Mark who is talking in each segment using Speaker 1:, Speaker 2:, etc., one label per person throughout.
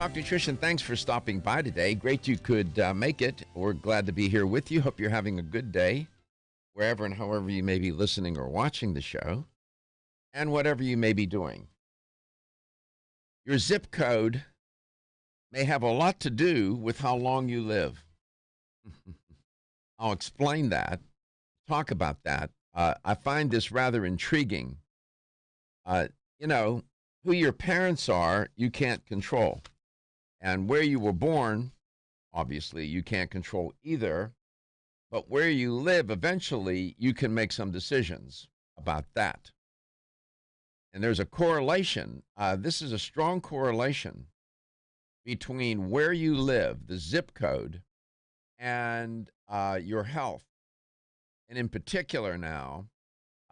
Speaker 1: Talk Nutrition, thanks for stopping by today. Great you could make it. We're glad to be here with you. Hope you're having a good day, wherever and however you may be listening or watching the show, and whatever you may be doing. Your zip code may have a lot to do with how long you live. I'll explain that, talk about that. I find this rather intriguing. Who your parents are, you can't control. And where you were born, obviously, you can't control either. But where you live, eventually, you can make some decisions about that. And there's a correlation. This is a strong correlation between where you live, the zip code, and your health. And in particular now,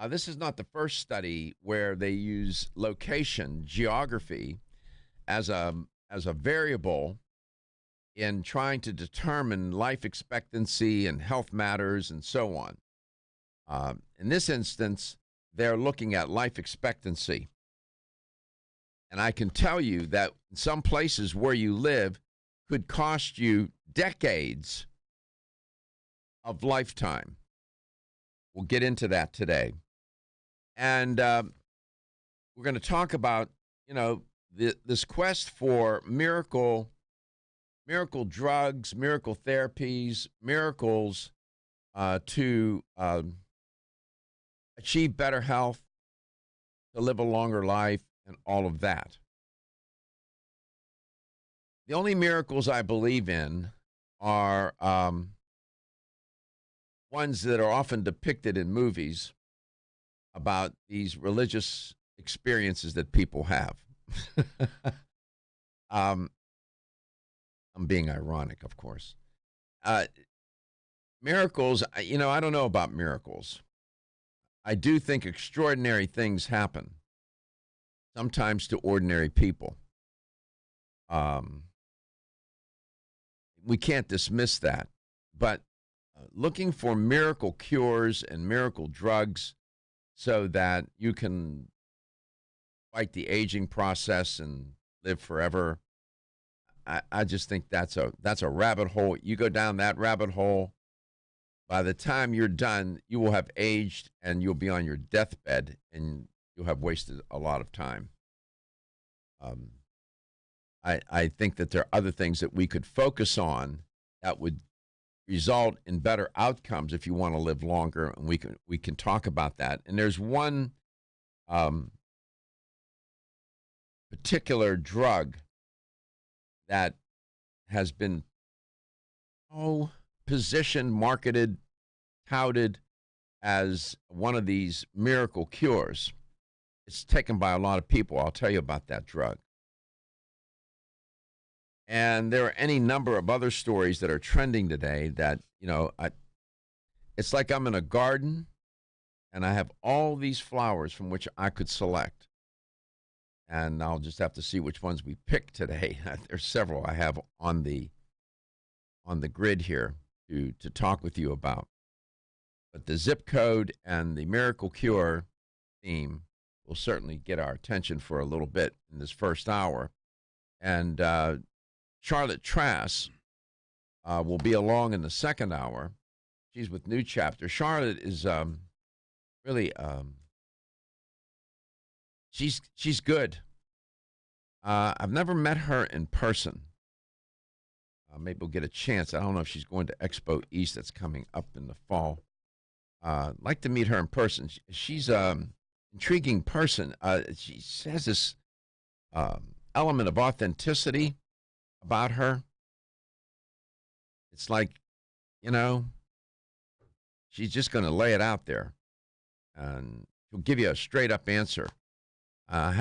Speaker 1: this is not the first study where they use location, geography, as a variable in trying to determine life expectancy and health matters and so on. In this instance, they're looking at life expectancy. And I can tell you that in some places where you live could cost you decades of lifetime. We'll get into that today. And we're going to talk about, this quest for miracle drugs, miracle therapies, miracles to achieve better health, to live a longer life, and all of that. The only miracles I believe in are ones that are often depicted in movies about these religious experiences that people have. I'm being ironic, of course. Miracles, I don't know about miracles. I do think extraordinary things happen, sometimes to ordinary people. We can't dismiss that. But looking for miracle cures and miracle drugs so that you can fight the aging process and live forever, I just think that's a rabbit hole. You go down that rabbit hole, by the time you're done, you will have aged and you'll be on your deathbed and you'll have wasted a lot of time. I think that there are other things that we could focus on that would result in better outcomes if you want to live longer, and we can talk about that. And there's one particular drug that has been positioned, marketed, touted as one of these miracle cures. It's taken by a lot of people. I'll tell you about that drug. And there are any number of other stories that are trending today that, it's like I'm in a garden and I have all these flowers from which I could select. And I'll just have to see which ones we pick today. There's several I have on the grid here to talk with you about. But the zip code and the miracle cure theme will certainly get our attention for a little bit in this first hour. And Charlotte Trass will be along in the second hour. She's with New Chapter. Charlotte is really she's good. I've never met her in person. Maybe we'll get a chance. I don't know if she's going to Expo East that's coming up in the fall. I'd like to meet her in person. She's an intriguing person. She has this element of authenticity about her. It's like, she's just going to lay it out there, and she'll give you a straight up answer. I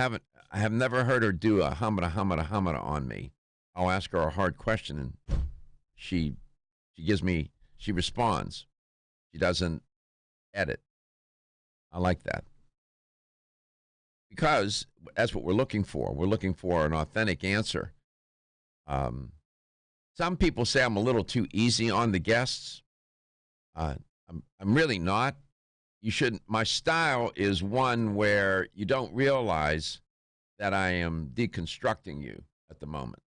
Speaker 1: have never heard her do a humada on me. I'll ask her a hard question, and she responds. She doesn't edit. I like that, because that's what we're looking for. We're looking for an authentic answer. Some people say I'm a little too easy on the guests. I'm really not. You shouldn't. My style is one where you don't realize that I am deconstructing you at the moment.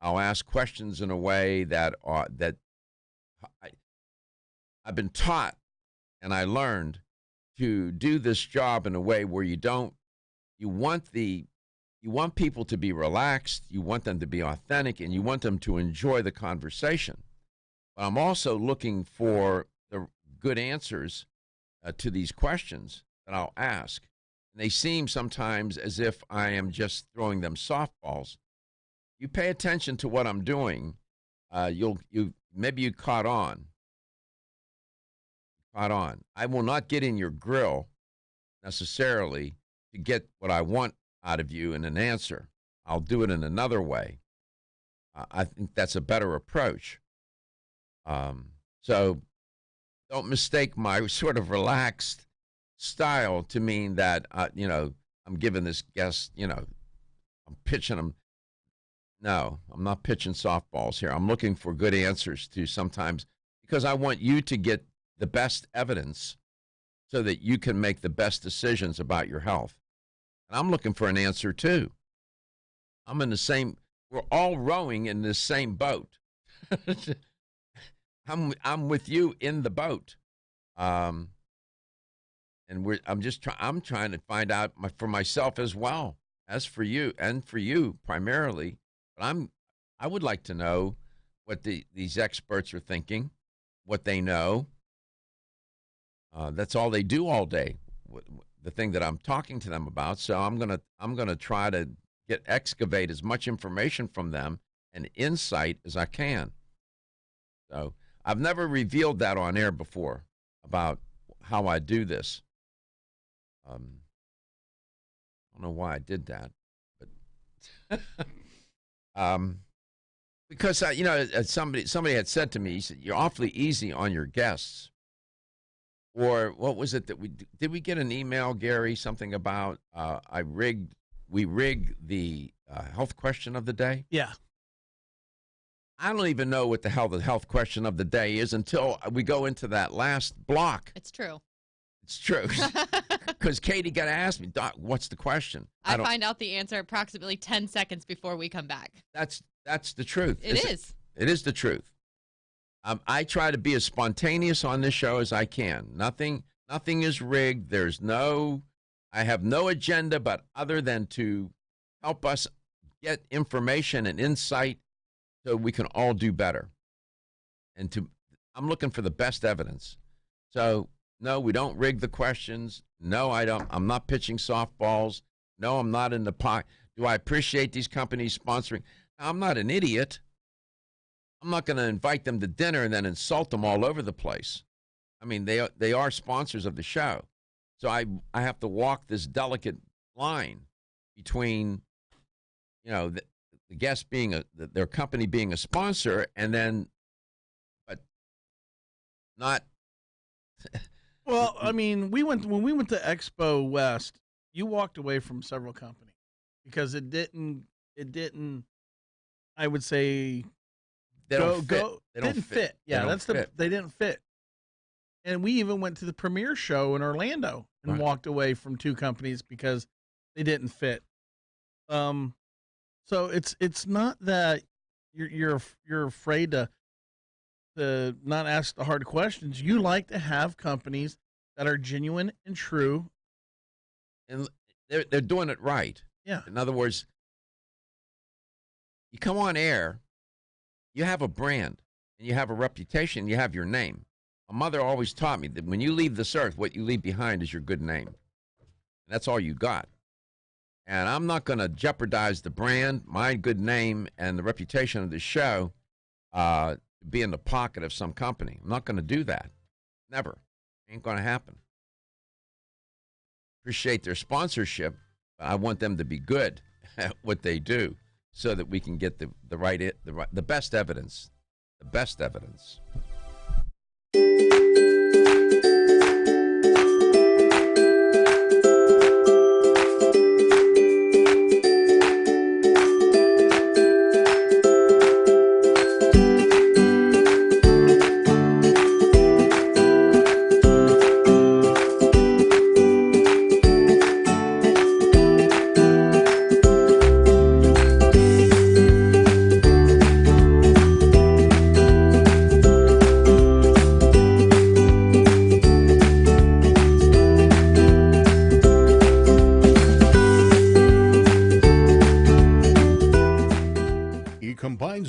Speaker 1: I'll ask questions in a way that I've been taught and I learned to do this job in a way where you want people to be relaxed, you want them to be authentic, and you want them to enjoy the conversation. But I'm also looking for the good answers to these questions that I'll ask. And they seem sometimes as if I am just throwing them softballs. You pay attention to what I'm doing, maybe you caught on. I will not get in your grill necessarily to get what I want out of you in an answer. I'll do it in another way. I think that's a better approach. So don't mistake my sort of relaxed style to mean that, I'm giving this guest, I'm pitching them. No, I'm not pitching softballs here. I'm looking for good answers to sometimes, because I want you to get the best evidence so that you can make the best decisions about your health. And I'm looking for an answer too. We're all rowing in this same boat. I'm with you in the boat. And I'm trying to find out for myself as well as for you, and for you primarily. But I would like to know what these experts are thinking, what they know. That's all they do all day, the thing that I'm talking to them about. So I'm gonna try to excavate as much information from them and insight as I can. So I've never revealed that on air before about how I do this. I don't know why I did that, but because somebody had said to me, he said, "You're awfully easy on your guests." Or what was it that we get an email, Gary, something about we rigged the health question of the day?
Speaker 2: Yeah.
Speaker 1: I don't even know what the hell the health question of the day is until we go into that last block.
Speaker 3: It's true.
Speaker 1: It's true. Because Katie got to ask me, Doc, what's the question?
Speaker 3: I find out the answer approximately 10 seconds before we come back.
Speaker 1: That's the truth.
Speaker 3: It is.
Speaker 1: It is the truth. I try to be as spontaneous on this show as I can. Nothing is rigged. I have no agenda but other than to help us get information and insight so we can all do better. I'm looking for the best evidence. So, no, we don't rig the questions. No, I don't. I'm not pitching softballs. No, I'm not in the pocket. Do I appreciate these companies sponsoring? I'm not an idiot. I'm not going to invite them to dinner and then insult them all over the place. I mean, they are sponsors of the show. So I have to walk this delicate line between, the guest being their company being a sponsor, and then, but not.
Speaker 2: Well, I mean, when we went to Expo West, you walked away from several companies because it didn't, I would say,
Speaker 1: They don't fit.
Speaker 2: They didn't fit. Yeah, they didn't fit. And we even went to the premiere show in Orlando and walked away from two companies because they didn't fit. So it's not that you're afraid to not ask the hard questions. You like to have companies that are genuine and true,
Speaker 1: and they're doing it right.
Speaker 2: Yeah.
Speaker 1: In other words, you come on air, you have a brand, and you have a reputation, you have your name. My mother always taught me that when you leave this earth, what you leave behind is your good name. And that's all you got. And I'm not going to jeopardize the brand, my good name, and the reputation of the show to be in the pocket of some company. I'm not going to do that. Never. Ain't going to happen. Appreciate their sponsorship, but I want them to be good at what they do so that we can get the best evidence. The best evidence.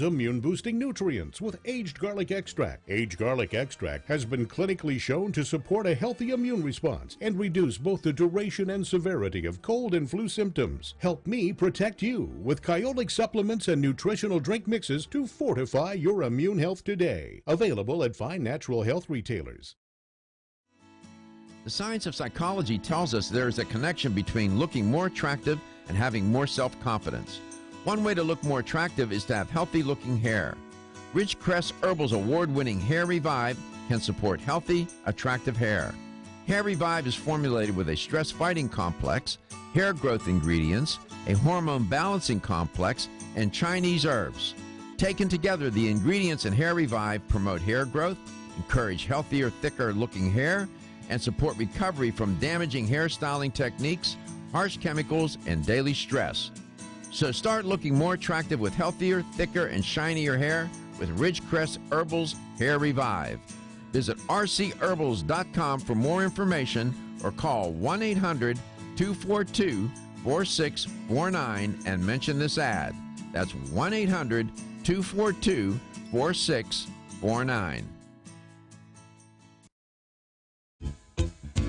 Speaker 4: immune-boosting nutrients with aged garlic extract. Aged garlic extract has been clinically shown to support a healthy immune response and reduce both the duration and severity of cold and flu symptoms. Help me protect you with Kyolic supplements and nutritional drink mixes to fortify your immune health today. Available at fine natural health retailers.
Speaker 1: The science of psychology tells us there is a connection between looking more attractive and having more self-confidence. One way to look more attractive is to have healthy-looking hair. Ridgecrest Herbal's award-winning Hair Revive can support healthy, attractive hair. Hair Revive is formulated with a stress-fighting complex, hair growth ingredients, a hormone balancing complex, and Chinese herbs. Taken together, the ingredients in Hair Revive promote hair growth, encourage healthier, thicker-looking hair, and support recovery from damaging hairstyling techniques, harsh chemicals, and daily stress. So start looking more attractive with healthier, thicker, and shinier hair with Ridgecrest Herbal's Hair Revive. Visit rcherbals.com for more information or call 1-800-242-4649 and mention this ad. That's 1-800-242-4649.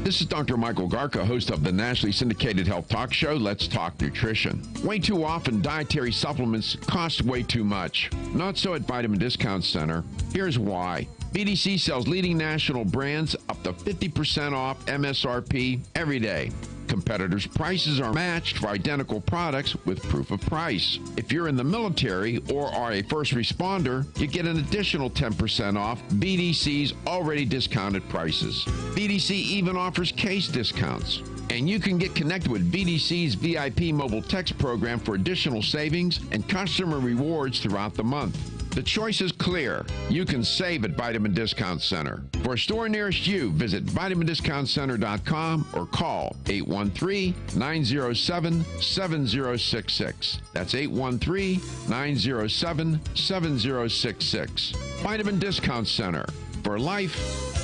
Speaker 1: This is Dr. Michael Garka, host of the nationally syndicated health talk show, Let's Talk Nutrition. Way too often, dietary supplements cost way too much. Not so at Vitamin Discount Center. Here's why. BDC sells leading national brands up to 50% off MSRP every day. Competitors' prices are matched for identical products with proof of price. If you're in the military or are a first responder, you get an additional 10% off BDC's already discounted prices. BDC even offers case discounts. And you can get connected with BDC's VIP mobile text program for additional savings and customer rewards throughout the month. The choice is clear. You can save at Vitamin Discount Center. For a store nearest you, visit vitamindiscountcenter.com or call 813-907-7066. That's 813-907-7066. Vitamin Discount Center. For life,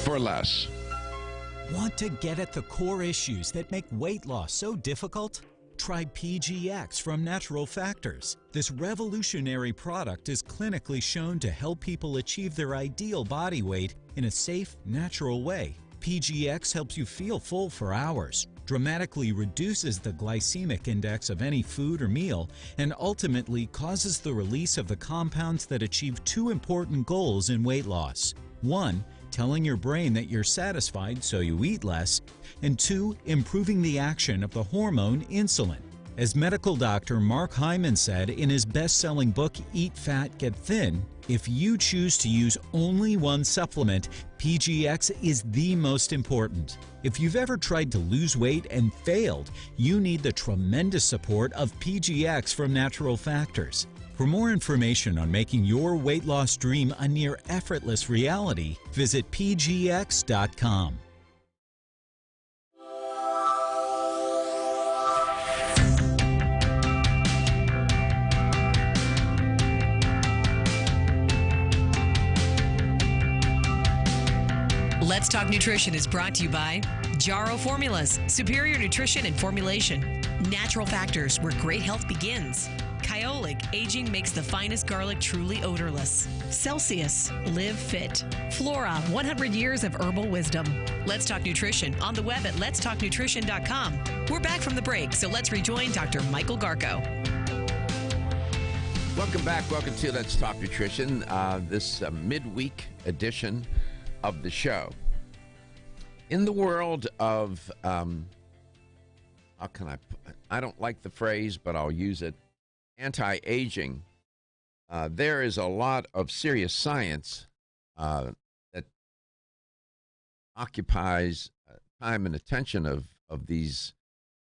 Speaker 1: for less.
Speaker 5: Want to get at the core issues that make weight loss so difficult? Try PGX from Natural Factors. This revolutionary product is clinically shown to help people achieve their ideal body weight in a safe, natural way. PGX helps you feel full for hours, dramatically reduces the glycemic index of any food or meal, and ultimately causes the release of the compounds that achieve two important goals in weight loss. 1, telling your brain that you're satisfied so you eat less, and 2, improving the action of the hormone insulin. As medical doctor Mark Hyman said in his best-selling book Eat Fat, Get Thin, if you choose to use only one supplement, PGX is the most important. If you've ever tried to lose weight and failed, you need the tremendous support of PGX from Natural Factors. For more information on making your weight loss dream a near effortless reality, visit pgx.com.
Speaker 6: Let's Talk Nutrition is brought to you by Jarrow Formulas, superior nutrition and formulation. Natural Factors, where great health begins. Kyolic, aging makes the finest garlic truly odorless. Celsius, live fit. Flora, 100 years of herbal wisdom. Let's Talk Nutrition on the web at letstalknutrition.com. We're back from the break, so let's rejoin Dr. Michael Garko.
Speaker 1: Welcome back. Welcome to Let's Talk Nutrition, this midweek edition of the show. In the world of, how can I don't like the phrase, but I'll use it, anti-aging, there is a lot of serious science that occupies time and attention of these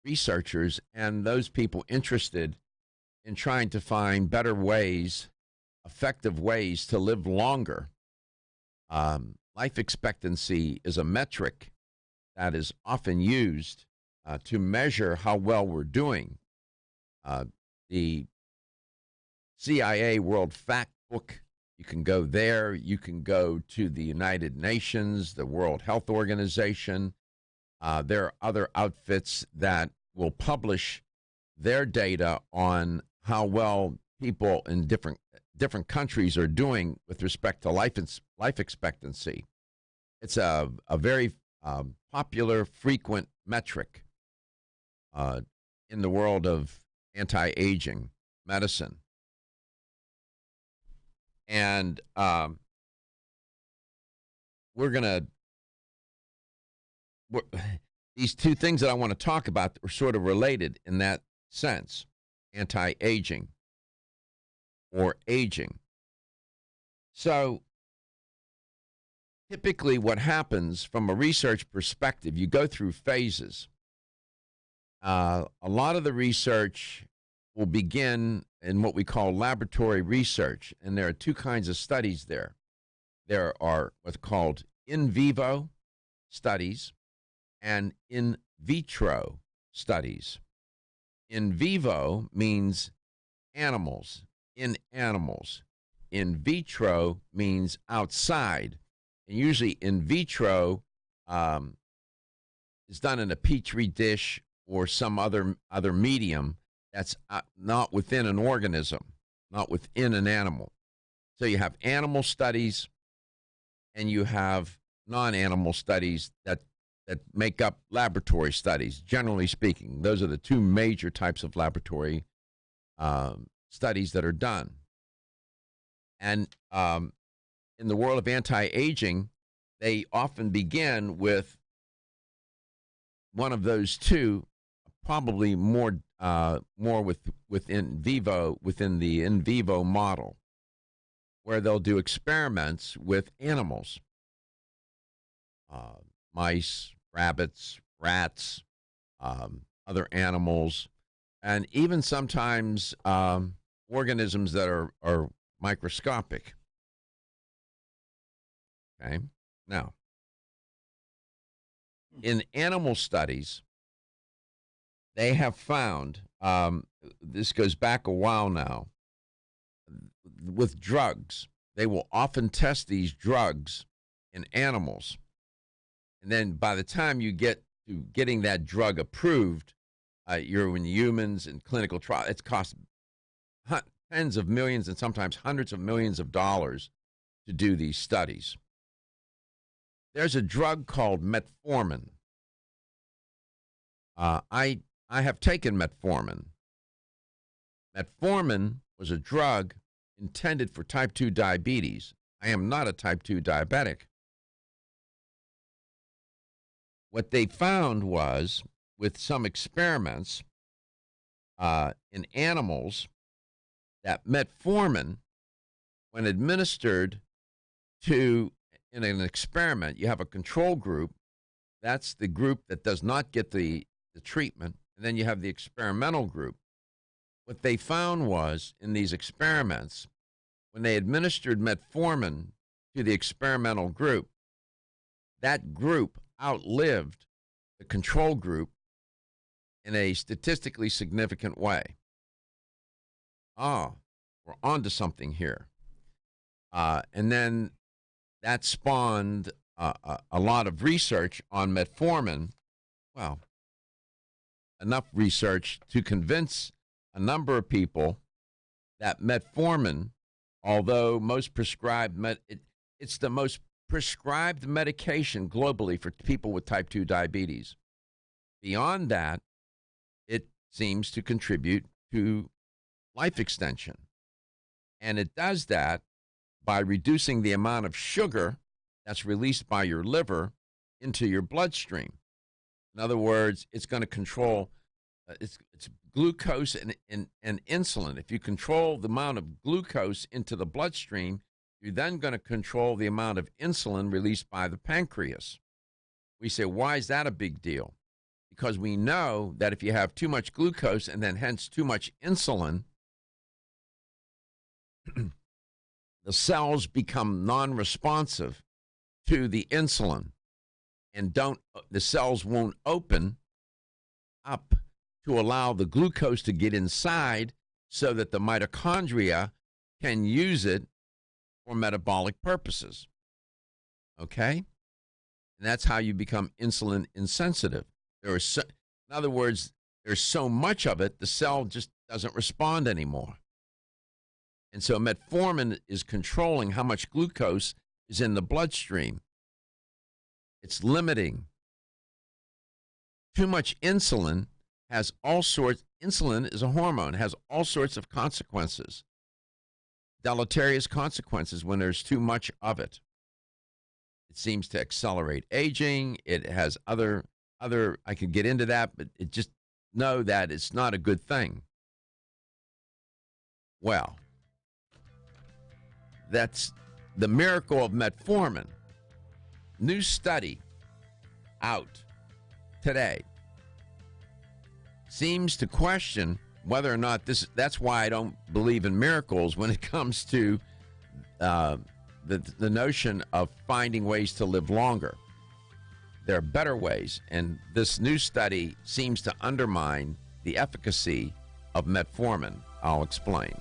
Speaker 1: researchers and those people interested in trying to find better ways, effective ways to live longer. Life expectancy is a metric that is often used to measure how well we're doing. The CIA World Fact Book, you can go there. You can go to the United Nations, the World Health Organization. There are other outfits that will publish their data on how well people in different different countries are doing with respect to life expectancy. It's a very popular, frequent metric in the world of anti-aging medicine. And these two things that I want to talk about are sort of related in that sense, anti-aging or aging. So typically what happens from a research perspective, you go through phases. A lot of the research will begin in what we call laboratory research, and there are two kinds of studies there. There are what's called in vivo studies and in vitro studies. In vivo means animals, in animals. In vitro means outside. And usually in vitro is done in a petri dish or some other medium that's not within an organism, not within an animal. So you have animal studies and you have non-animal studies that make up laboratory studies, generally speaking. Those are the two major types of laboratory studies that are done. And in the world of anti-aging, they often begin with one of those two, probably more within the in vivo model, where they'll do experiments with animals, mice, rabbits, rats, other animals, and even sometimes organisms that are microscopic. Okay. Now, in animal studies, they have found, this goes back a while now, with drugs, they will often test these drugs in animals. And then by the time you get to getting that drug approved, you're in humans and clinical trial. It's cost tens of millions and sometimes hundreds of millions of dollars to do these studies. There's a drug called metformin. I have taken metformin. Metformin was a drug intended for type 2 diabetes. I am not a type 2 diabetic. What they found was, with some experiments in animals, that metformin, when administered in an experiment, you have a control group. That's the group that does not get the treatment. And then you have the experimental group. What they found was, in these experiments, when they administered metformin to the experimental group, that group outlived the control group in a statistically significant way. Oh, we're onto something here. And then that spawned a lot of research on metformin. Well, enough research to convince a number of people that metformin, although most prescribed, it's the most prescribed medication globally for people with type 2 diabetes. Beyond that, it seems to contribute to life extension. And it does that by reducing the amount of sugar that's released by your liver into your bloodstream. In other words, it's going to control it's glucose and insulin. If you control the amount of glucose into the bloodstream, you're then going to control the amount of insulin released by the pancreas. We say, why is that a big deal? Because we know that if you have too much glucose and then hence too much insulin, the cells become non-responsive to the insulin, and the cells won't open up to allow the glucose to get inside so that the mitochondria can use it for metabolic purposes. Okay? And that's how you become insulin insensitive. In other words, there's so much of it, the cell just doesn't respond anymore. And so metformin is controlling how much glucose is in the bloodstream. It's limiting. Too much insulin has all sorts, insulin is a hormone, has all sorts of consequences, deleterious consequences when there's too much of it. It seems to accelerate aging. It has other, I could get into that, but it just know that it's not a good thing. Well, that's the miracle of metformin. New study out today seems to question whether or not this. That's why I don't believe in miracles when it comes to the notion of finding ways to live longer. There are better ways, and this new study seems to undermine the efficacy of metformin. I'll explain.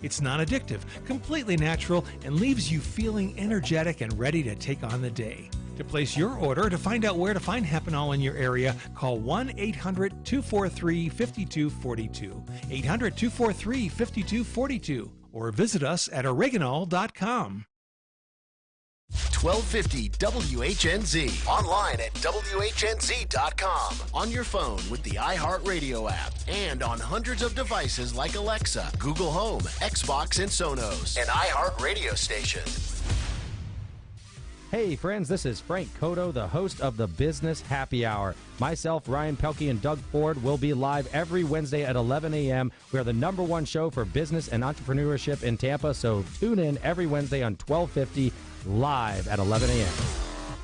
Speaker 7: It's non-addictive, completely natural, and leaves you feeling energetic and ready to take on the day. To place your order, to find out where to find Hapinol in your area, call 1-800-243-5242, 800-243-5242, or visit us at oregonol.com.
Speaker 8: 1250 WHNZ. Online at WHNZ.com. On your phone with the iHeartRadio app. And on hundreds of devices like Alexa, Google Home, Xbox, and Sonos. An iHeartRadio station.
Speaker 9: Hey friends, this is Frank Cotto, the host of the Business Happy Hour. Myself, Ryan Pelkey, and Doug Ford will be live every Wednesday at 11 a.m. We are the #1 show for business and entrepreneurship in Tampa, so tune in every Wednesday on 1250 live at 11 a.m.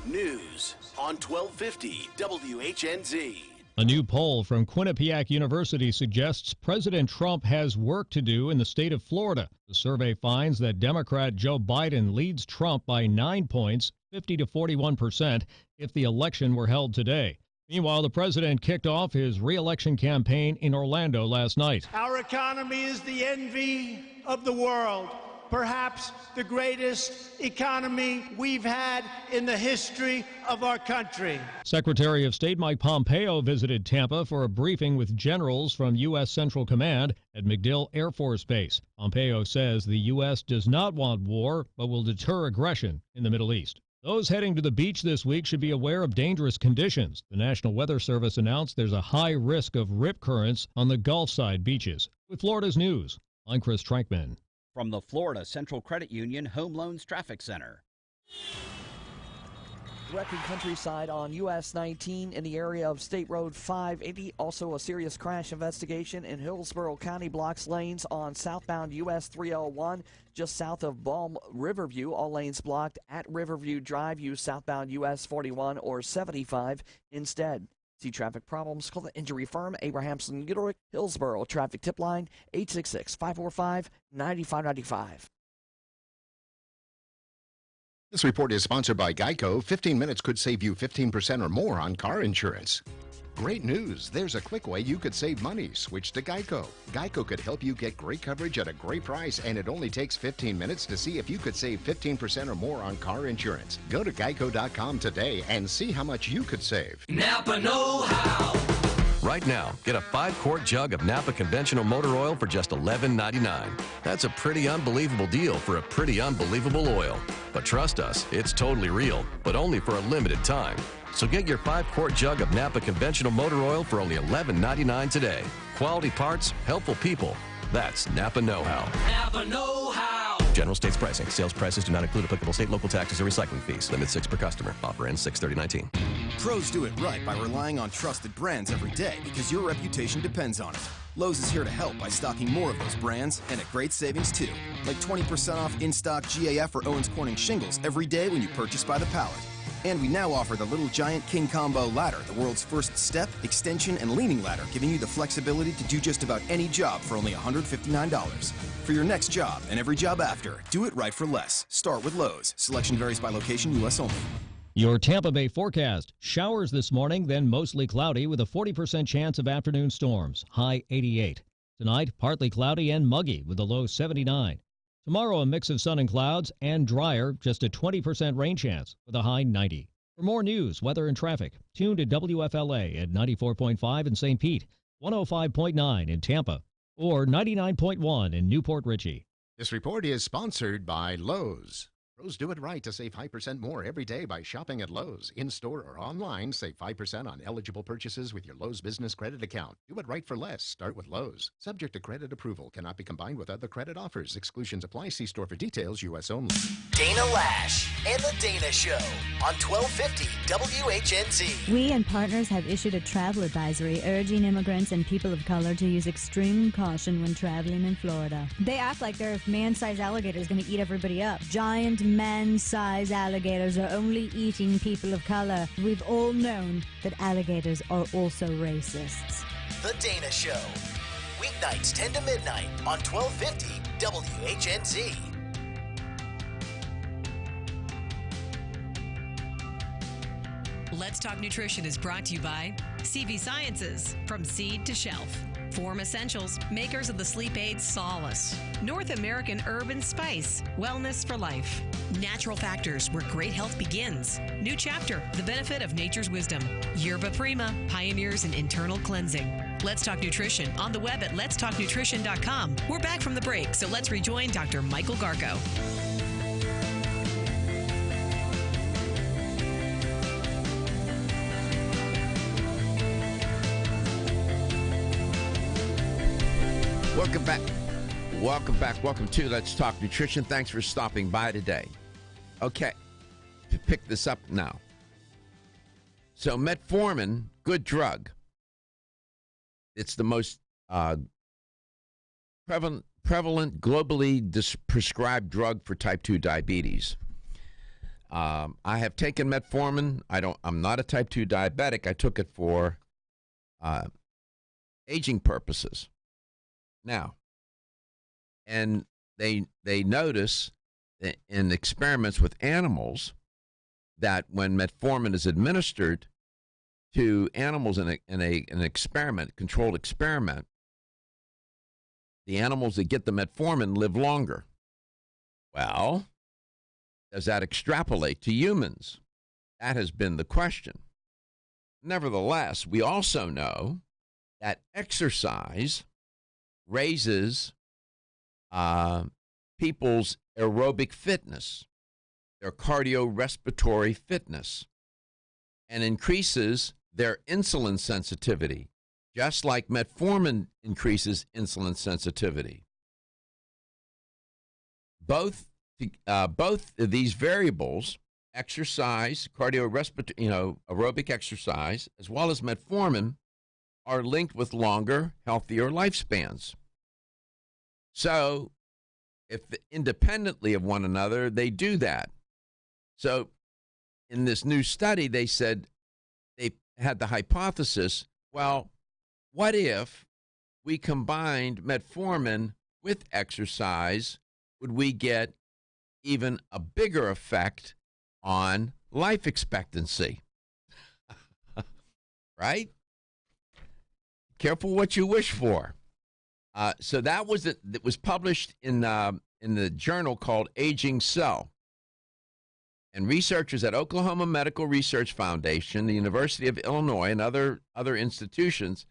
Speaker 8: News on 1250 WHNZ.
Speaker 10: A new poll from Quinnipiac University suggests President Trump has work to do in the state of Florida. The survey finds that Democrat Joe Biden leads Trump by 9 points, 50 to 41%, if the election were held today. Meanwhile, the president kicked off his re-election campaign in Orlando last night.
Speaker 11: Our economy is the envy of the world. Perhaps the greatest economy we've had in the history of our country.
Speaker 10: Secretary of State Mike Pompeo visited Tampa for a briefing with generals from U.S. Central Command at MacDill Air Force Base. Pompeo says the U.S. does not want war, but will deter aggression in the Middle East. Those heading to the beach this week should be aware of dangerous conditions. The National Weather Service announced there's a high risk of rip currents on the Gulf side beaches. With Florida's News, I'm Chris Trankman.
Speaker 12: From the Florida Central Credit Union Home Loans Traffic Center.
Speaker 13: Wrecking Countryside on US 19 in the area of State Road 580. Also a serious crash investigation in Hillsborough County blocks lanes on southbound US 301 just south of Balm Riverview. All lanes blocked at Riverview Drive. Use southbound US 41 or 75 instead. See traffic problems? Call the injury firm, Abrahamson Udrich, Hillsborough. Traffic tip line, 866-545-9595.
Speaker 14: This report is sponsored by Geico. 15 minutes could save you 15% or more on car insurance. Great news! There's a quick way you could save money. Switch to Geico. Geico could help you get great coverage at a great price, and it only takes 15 minutes to see if you could save 15% or more on car insurance. Go to geico.com today and see how much you could save.
Speaker 15: Napa know-how.
Speaker 16: Right now, get a 5-quart jug of Napa conventional motor oil for just $11.99. That's a pretty unbelievable deal for a pretty unbelievable oil. But trust us, it's totally real, but only for a limited time. So get your 5-quart jug of Napa conventional motor oil for only $11.99 today. Quality parts, helpful people. That's Napa know-how.
Speaker 15: Napa know-how.
Speaker 16: General states pricing. Sales prices do not include applicable state, local taxes, or recycling fees. Limit 6 per customer. Offer ends 6/30/19.
Speaker 17: Pros do it right by relying on trusted brands every day because your reputation depends on it. Lowe's is here to help by stocking more of those brands and at great savings too. Like 20% off in-stock GAF or Owens Corning shingles every day when you purchase by the pallet. And we now offer the Little Giant King Combo ladder, the world's first step, extension, and leaning ladder, giving you the flexibility to do just about any job for only $159. For your next job and every job after, do it right for less. Start with Lowe's. Selection varies by location, U.S. only.
Speaker 10: Your Tampa Bay forecast. Showers this morning, then mostly cloudy with a 40% chance of afternoon storms. High 88. Tonight, partly cloudy and muggy with a low 79. Tomorrow, a mix of sun and clouds and drier, just a 20% rain chance with a high 90. For more news, weather, and traffic, tune to WFLA at 94.5 in St. Pete, 105.9 in Tampa, or 99.1 in Newport Richey.
Speaker 14: This report is sponsored by Lowe's. Pros do it right to save 5% more every day by shopping at Lowe's. In-store or online, save 5% on eligible purchases with your Lowe's Business Credit account. Do it right for less. Start with Lowe's. Subject to credit approval. Cannot be combined with other credit offers. Exclusions apply. See store for details. U.S. only.
Speaker 8: Dana Lash and the Dana Show on 1250 WHNZ.
Speaker 18: We and partners have issued a travel advisory urging immigrants and people of color to use extreme caution when traveling in Florida. They act like they're man-sized alligators going to eat everybody up. Giant man-sized alligators are only eating people of color. We've all known that alligators are also racists.
Speaker 8: The Dana Show. Weeknights 10 to midnight on 1250 WHNZ.
Speaker 6: Let's Talk Nutrition is brought to you by CV Sciences, from seed to shelf. Form Essentials, makers of the sleep aid Solace. North American Urban Spice, wellness for life. Natural Factors, where great health begins. New chapter, the benefit of nature's wisdom. Yerba Prima, pioneers in internal cleansing. Let's Talk Nutrition on the web at letstalknutrition.com. We're back from the break, so let's rejoin Dr. Michael Garko.
Speaker 1: Welcome back. Welcome back. Welcome to Let's Talk Nutrition. Thanks for stopping by today. Okay, to pick this up now. So metformin, good drug. It's the most prevalent globally prescribed drug for type 2 diabetes. I have taken metformin. I'm not a type 2 diabetic. I took it for aging purposes. Now, and they notice that in experiments with animals that when metformin is administered to animals in an experiment, controlled experiment, the animals that get the metformin live longer. Well, does that extrapolate to humans? That has been the question. Nevertheless, we also know that exercise raises people's aerobic fitness, their cardiorespiratory fitness, and increases their insulin sensitivity, just like metformin increases insulin sensitivity. Both of these variables, exercise, cardiorespiratory, aerobic exercise, as well as metformin, are linked with longer, healthier lifespans. So, if independently of one another, they do that. So, in this new study, they said they had the hypothesis, well, what if we combined metformin with exercise? Would we get even a bigger effect on life expectancy? Right? Careful what you wish for. So that was published in the journal called Aging Cell. And researchers at Oklahoma Medical Research Foundation, the University of Illinois, and other institutions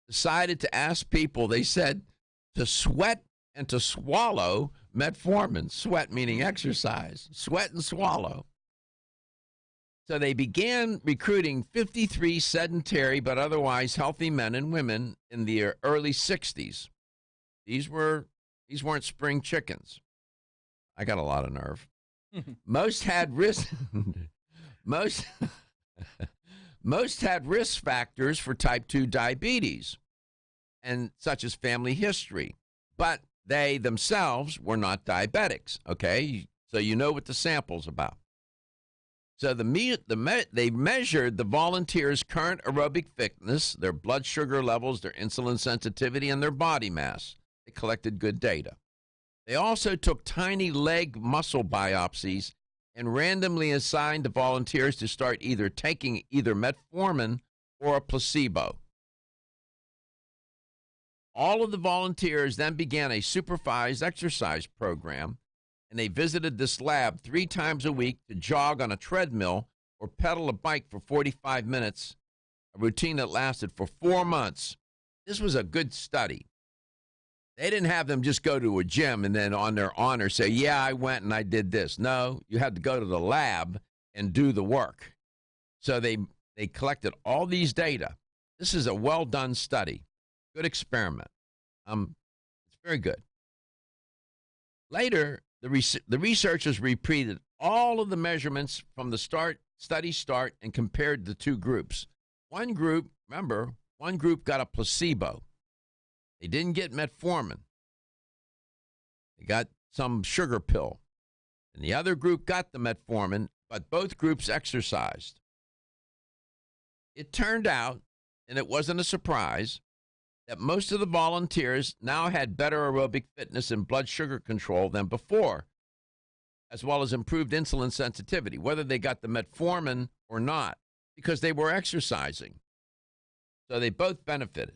Speaker 1: decided to ask people, they said, to sweat and to swallow metformin. Sweat meaning exercise. Sweat and swallow. So they began recruiting 53 sedentary but otherwise healthy men and women in the early 60s. These weren't spring chickens. I got a lot of nerve. Most had risk most had risk factors for type 2 diabetes. and such as family history. But they themselves were not diabetics, okay? So you know what the sample's about. So they measured the volunteers' current aerobic fitness, their blood sugar levels, their insulin sensitivity, and their body mass. They collected good data. They also took tiny leg muscle biopsies and randomly assigned the volunteers to start taking either metformin or a placebo. All of the volunteers then began a supervised exercise program, and they visited this lab 3 times a week to jog on a treadmill or pedal a bike for 45 minutes, a routine that lasted for 4 months. This was a good study. They didn't have them just go to a gym and then on their honor say, yeah, I went and I did this. No, you had to go to the lab and do the work. So they collected all these data. This is a well-done study. Good experiment. It's very good. Later, the researchers repeated all of the measurements from the study start and compared the 2 groups. One group got a placebo. They didn't get metformin. They got some sugar pill. And the other group got the metformin, but both groups exercised. It turned out, and it wasn't a surprise, that most of the volunteers now had better aerobic fitness and blood sugar control than before, as well as improved insulin sensitivity, whether they got the metformin or not, because they were exercising. So they both benefited.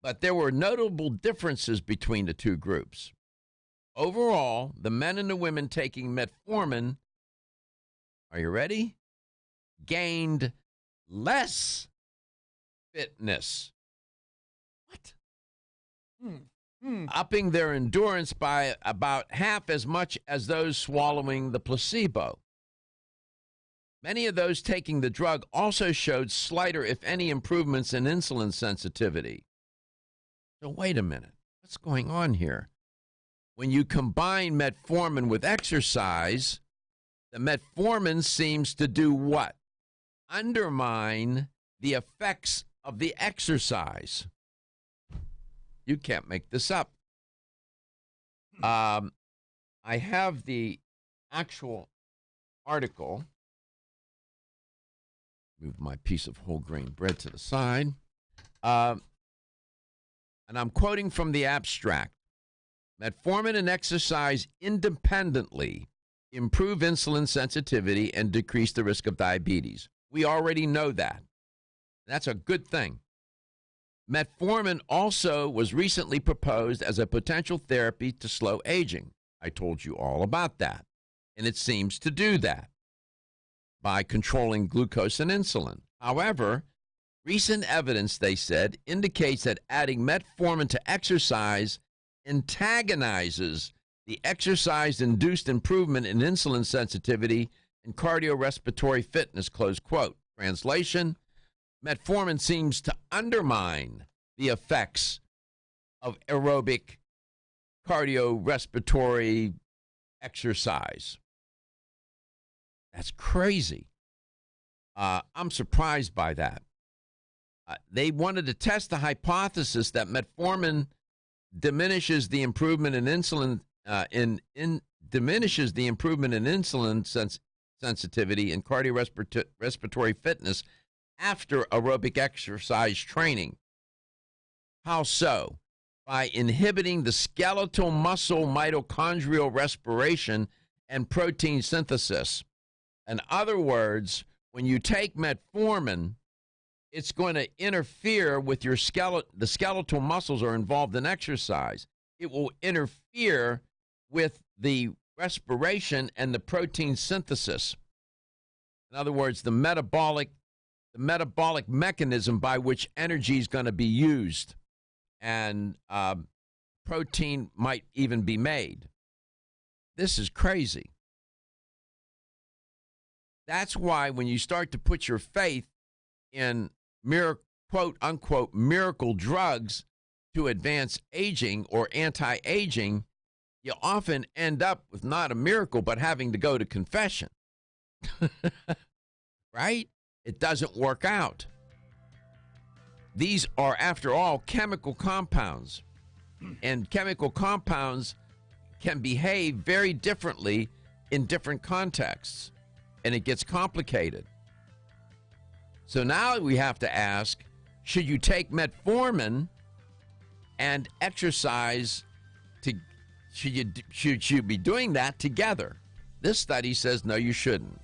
Speaker 1: But there were notable differences between the 2 groups. Overall, the men and the women taking metformin, are you ready? Gained less fitness. What? Upping their endurance by about half as much as those swallowing the placebo. Many of those taking the drug also showed slighter, if any, improvements in insulin sensitivity. So wait a minute. What's going on here? When you combine metformin with exercise, the metformin seems to do what? Undermine the effects of the exercise. You can't make this up. I have the actual article. Move my piece of whole grain bread to the side. And I'm quoting from the abstract. Metformin and exercise independently improve insulin sensitivity and decrease the risk of diabetes. We already know that. That's a good thing. Metformin also was recently proposed as a potential therapy to slow aging. I told you all about that. And it seems to do that by controlling glucose and insulin. However, recent evidence, they said, indicates that adding metformin to exercise antagonizes the exercise-induced improvement in insulin sensitivity and cardiorespiratory fitness, close quote. Translation, metformin seems to undermine the effects of aerobic cardiorespiratory exercise. That's crazy. I'm surprised by that. They wanted to test the hypothesis that metformin diminishes the improvement in insulin diminishes the improvement in insulin sensitivity and cardiorespiratory fitness after aerobic exercise training. How so? By inhibiting the skeletal muscle mitochondrial respiration and protein synthesis. In other words, when you take metformin, it's going to interfere with your the skeletal muscles are involved in exercise. It will interfere with the respiration and the protein synthesis. In other words, the metabolic mechanism by which energy is going to be used, and protein might even be made. This is crazy. That's why when you start to put your faith in quote unquote miracle drugs to advance aging or anti-aging, you often end up with not a miracle, but having to go to confession. Right? It doesn't work out. These are, after all, chemical compounds. And chemical compounds can behave very differently in different contexts. And it gets complicated. So now we have to ask, should you take metformin and exercise? Should you be doing that together? This study says no, you shouldn't.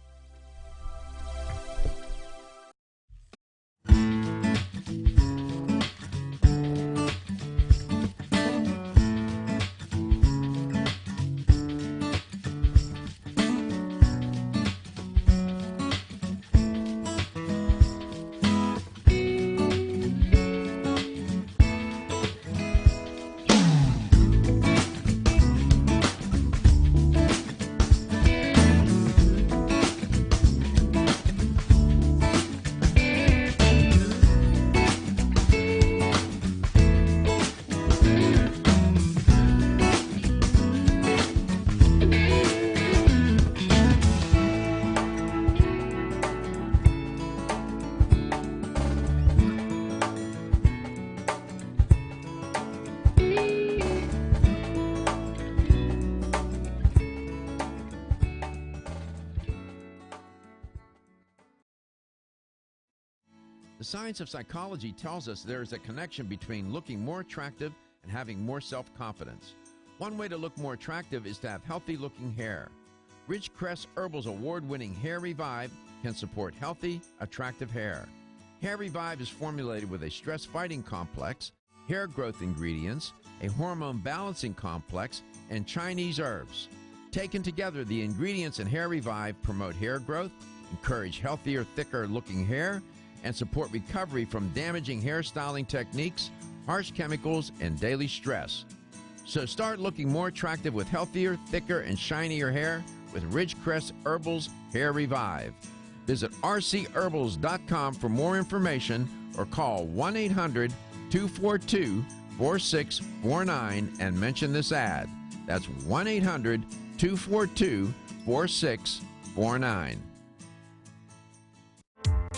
Speaker 1: The science of psychology tells us there is a connection between looking more attractive and having more self-confidence. One way to look more attractive is to have healthy-looking hair. Ridgecrest Herbal's award-winning Hair Revive can support healthy, attractive hair. Hair Revive is formulated with a stress-fighting complex, hair growth ingredients, a hormone balancing complex, and Chinese herbs. Taken together, the ingredients in Hair Revive promote hair growth, encourage healthier, thicker-looking hair, and support recovery from damaging hairstyling techniques, harsh chemicals, and daily stress. So start looking more attractive with healthier, thicker, and shinier hair with Ridgecrest Herbal's Hair Revive. Visit rcherbals.com for more information or call 1-800-242-4649 and mention this ad. That's 1-800-242-4649.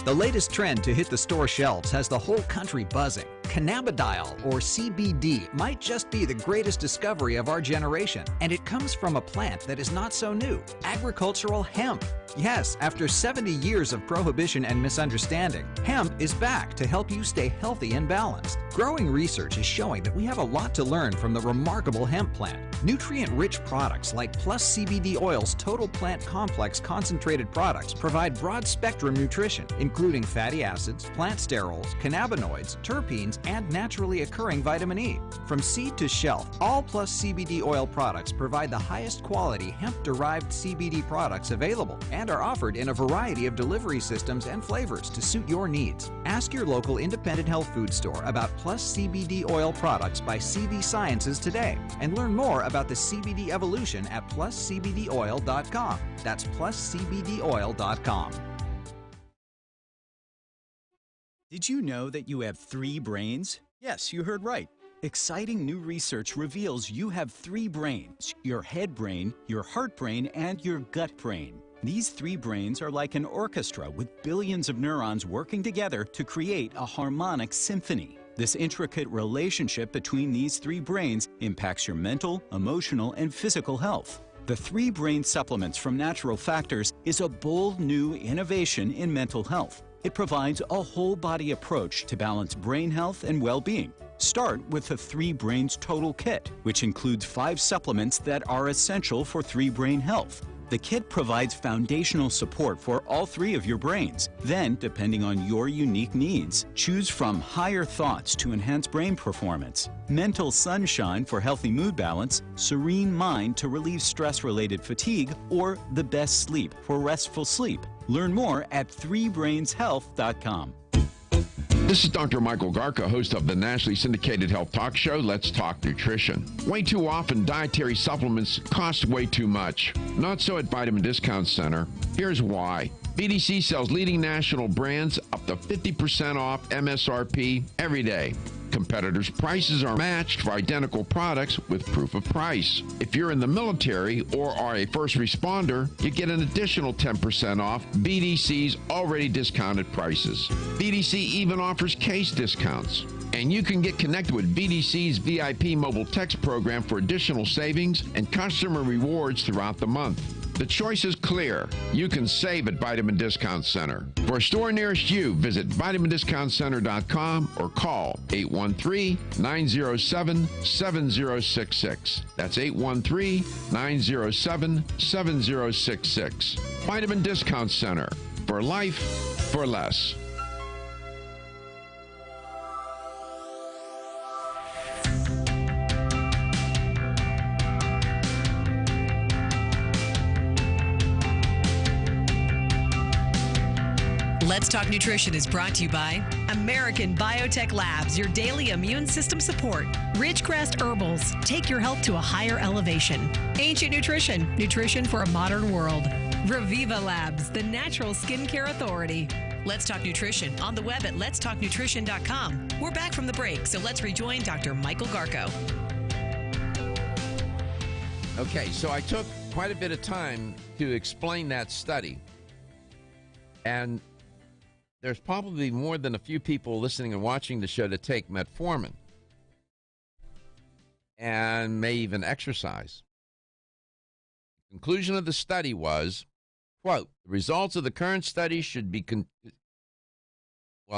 Speaker 19: The latest trend to hit the store shelves has the whole country buzzing. Cannabidiol, or CBD, might just be the greatest discovery of our generation, and it comes from a plant that is not so new, agricultural hemp. Yes, after 70 years of prohibition and misunderstanding, hemp is back to help you stay healthy and balanced. Growing research is showing that we have a lot to learn from the remarkable hemp plant. Nutrient-rich products like Plus CBD Oil's Total Plant Complex concentrated products provide broad-spectrum nutrition, including fatty acids, plant sterols, cannabinoids, terpenes, and naturally occurring vitamin E. From seed to shelf, all Plus CBD Oil products provide the highest quality hemp-derived CBD products available and are offered in a variety of delivery systems and flavors to suit your needs. Ask your local independent health food store about Plus CBD Oil products by CV Sciences today and learn more about the CBD evolution at pluscbdoil.com. That's pluscbdoil.com.
Speaker 20: Did you know that you have 3 brains? Yes, you heard right. Exciting new research reveals you have 3 brains: your head brain, your heart brain, and your gut brain. These 3 brains are like an orchestra with billions of neurons working together to create a harmonic symphony. This intricate relationship between these 3 brains impacts your mental, emotional, and physical health. The 3 Brain Supplements from Natural Factors is a bold new innovation in mental health. It provides a whole-body approach to balance brain health and well-being. Start with the 3 Brains Total Kit, which includes 5 supplements that are essential for 3 brain health. The kit provides foundational support for all 3 of your brains. Then, depending on your unique needs, choose from Higher Thoughts to enhance brain performance, Mental Sunshine for healthy mood balance, Serene Mind to relieve stress-related fatigue, or The Best Sleep for restful sleep. Learn more at 3brainshealth.com.
Speaker 1: This is Dr. Michael Garka, host of the nationally syndicated health talk show, Let's Talk Nutrition. Way too often, dietary supplements cost way too much. Not so at Vitamin Discount Center. Here's why. BDC sells leading national brands up to 50% off MSRP every day. Competitors' prices are matched for identical products with proof of price. If you're in the military or are a first responder, you get an additional 10% off BDC's already discounted prices. BDC even offers case discounts. And you can get connected with BDC's VIP mobile text program for additional savings and customer rewards throughout the month. The choice is clear. You can save at Vitamin Discount Center. For a store nearest you, visit vitamindiscountcenter.com or call 813-907-7066. That's 813-907-7066. Vitamin Discount Center. For life, for less.
Speaker 6: Let's Talk Nutrition is brought to you by American Biotech Labs, your daily immune system support. Ridgecrest Herbals, take your health to a higher elevation. Ancient Nutrition, nutrition for a modern world. Reviva Labs, the natural skincare authority. Let's Talk Nutrition on the web at letstalknutrition.com. We're back from the break, so let's rejoin Dr. Michael Garko.
Speaker 1: Okay, so I took quite a bit of time to explain that study. And there's probably more than a few people listening and watching the show that take metformin and may even exercise. The conclusion of the study was, quote, the results of the current study should be,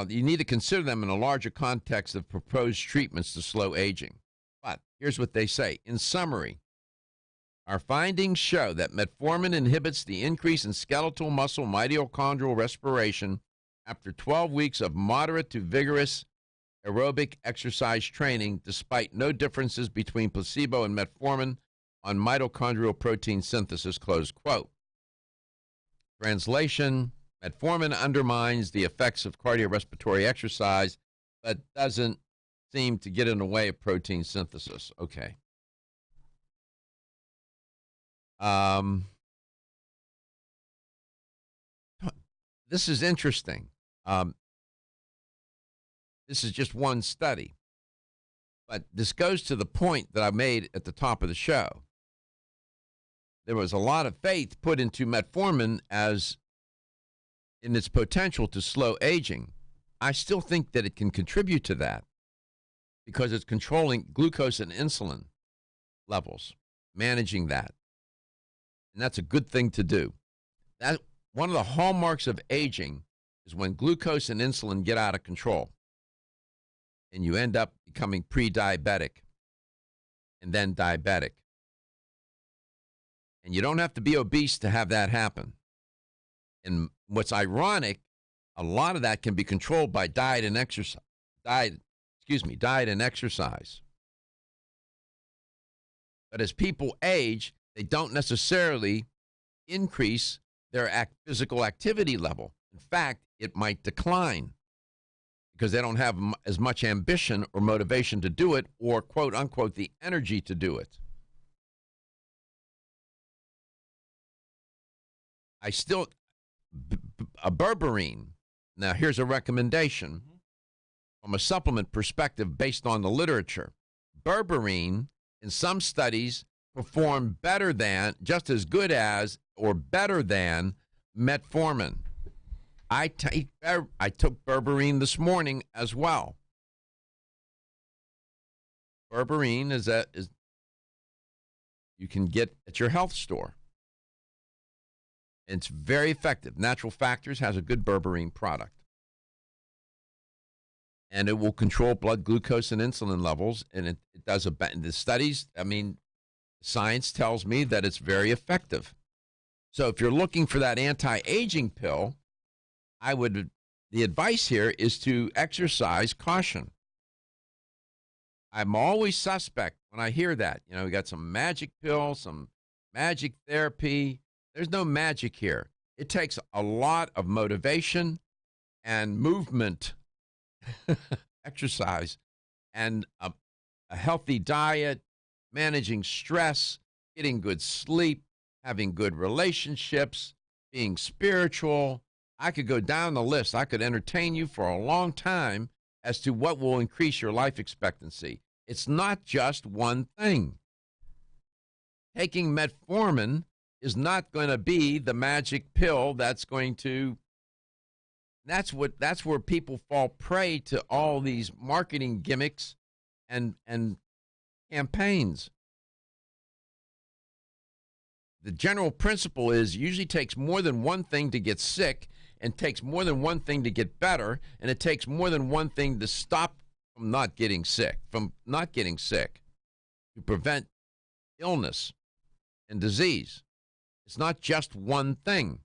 Speaker 1: you need to consider them in a larger context of proposed treatments to slow aging. But here's what they say. In summary, our findings show that metformin inhibits the increase in skeletal muscle mitochondrial respiration after 12 weeks of moderate to vigorous aerobic exercise training, despite no differences between placebo and metformin on mitochondrial protein synthesis, close quote. Translation, metformin undermines the effects of cardiorespiratory exercise, but doesn't seem to get in the way of protein synthesis. Okay. This is interesting. This is just one study, but this goes to the point that I made at the top of the show. There was a lot of faith put into metformin as in its potential to slow aging. I still think that it can contribute to that because it's controlling glucose and insulin levels, managing that. And that's a good thing to do. That one of the hallmarks of aging is when glucose and insulin get out of control and you end up becoming pre-diabetic and then diabetic. And you don't have to be obese to have that happen. And what's ironic, a lot of that can be controlled by diet and exercise. Diet and exercise. But as people age, they don't necessarily increase their physical activity level. In fact, it might decline because they don't have as much ambition or motivation to do it, or quote unquote, the energy to do it. A berberine. Now, here's a recommendation from a supplement perspective based on the literature. Berberine, in some studies, perform better than, just as good as, or better than metformin. I took berberine this morning as well. Berberine is you can get at your health store. It's very effective. Natural Factors has a good berberine product. And it will control blood glucose and insulin levels. And it does the studies, science tells me that it's very effective. So if you're looking for that anti-aging pill, the advice here is to exercise caution. I'm always suspect when I hear that. We got some magic pill, some magic therapy. There's no magic here. It takes a lot of motivation and movement, exercise, and a healthy diet, managing stress, getting good sleep, having good relationships, being spiritual. I could go down the list. I could entertain you for a long time as to what will increase your life expectancy. It's not just one thing. Taking metformin is not going to be the magic pill that's going to. That's where people fall prey to all these marketing gimmicks and campaigns. The general principle is usually takes more than one thing to get sick, and takes more than one thing to get better, and it takes more than one thing to stop from not getting sick, to prevent illness and disease. It's not just one thing.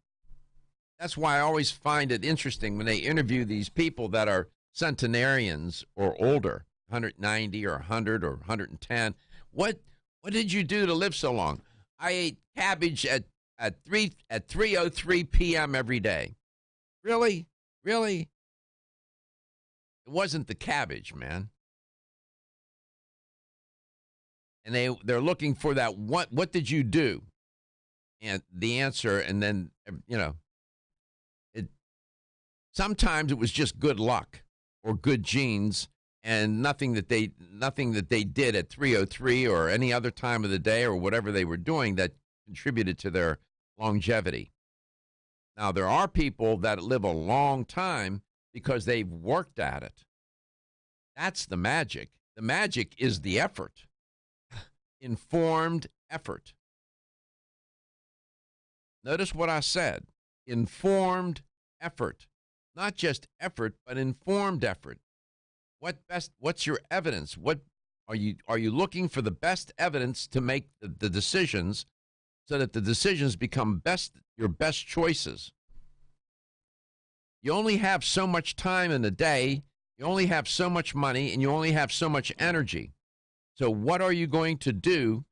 Speaker 1: That's why I always find it interesting when they interview these people that are centenarians or older, 190 or 100 or 110. What did you do to live so long? I ate cabbage at 3:03 p.m. every day. Really? Really? It wasn't the cabbage, man. And they're looking for that what did you do? And the answer, and then, sometimes it was just good luck or good genes and nothing that they did at 3:03 or any other time of the day or whatever they were doing that contributed to their longevity. Now, there are people that live a long time because they've worked at it. That's the magic. The magic is the effort. Informed effort. Notice what I said. Informed effort. Not just effort, but informed effort. What's your evidence? What are you looking for the best evidence to make the decisions so that the decisions become your best choices? You only have so much time in the day, you only have so much money, and you only have so much energy. So what are you going to do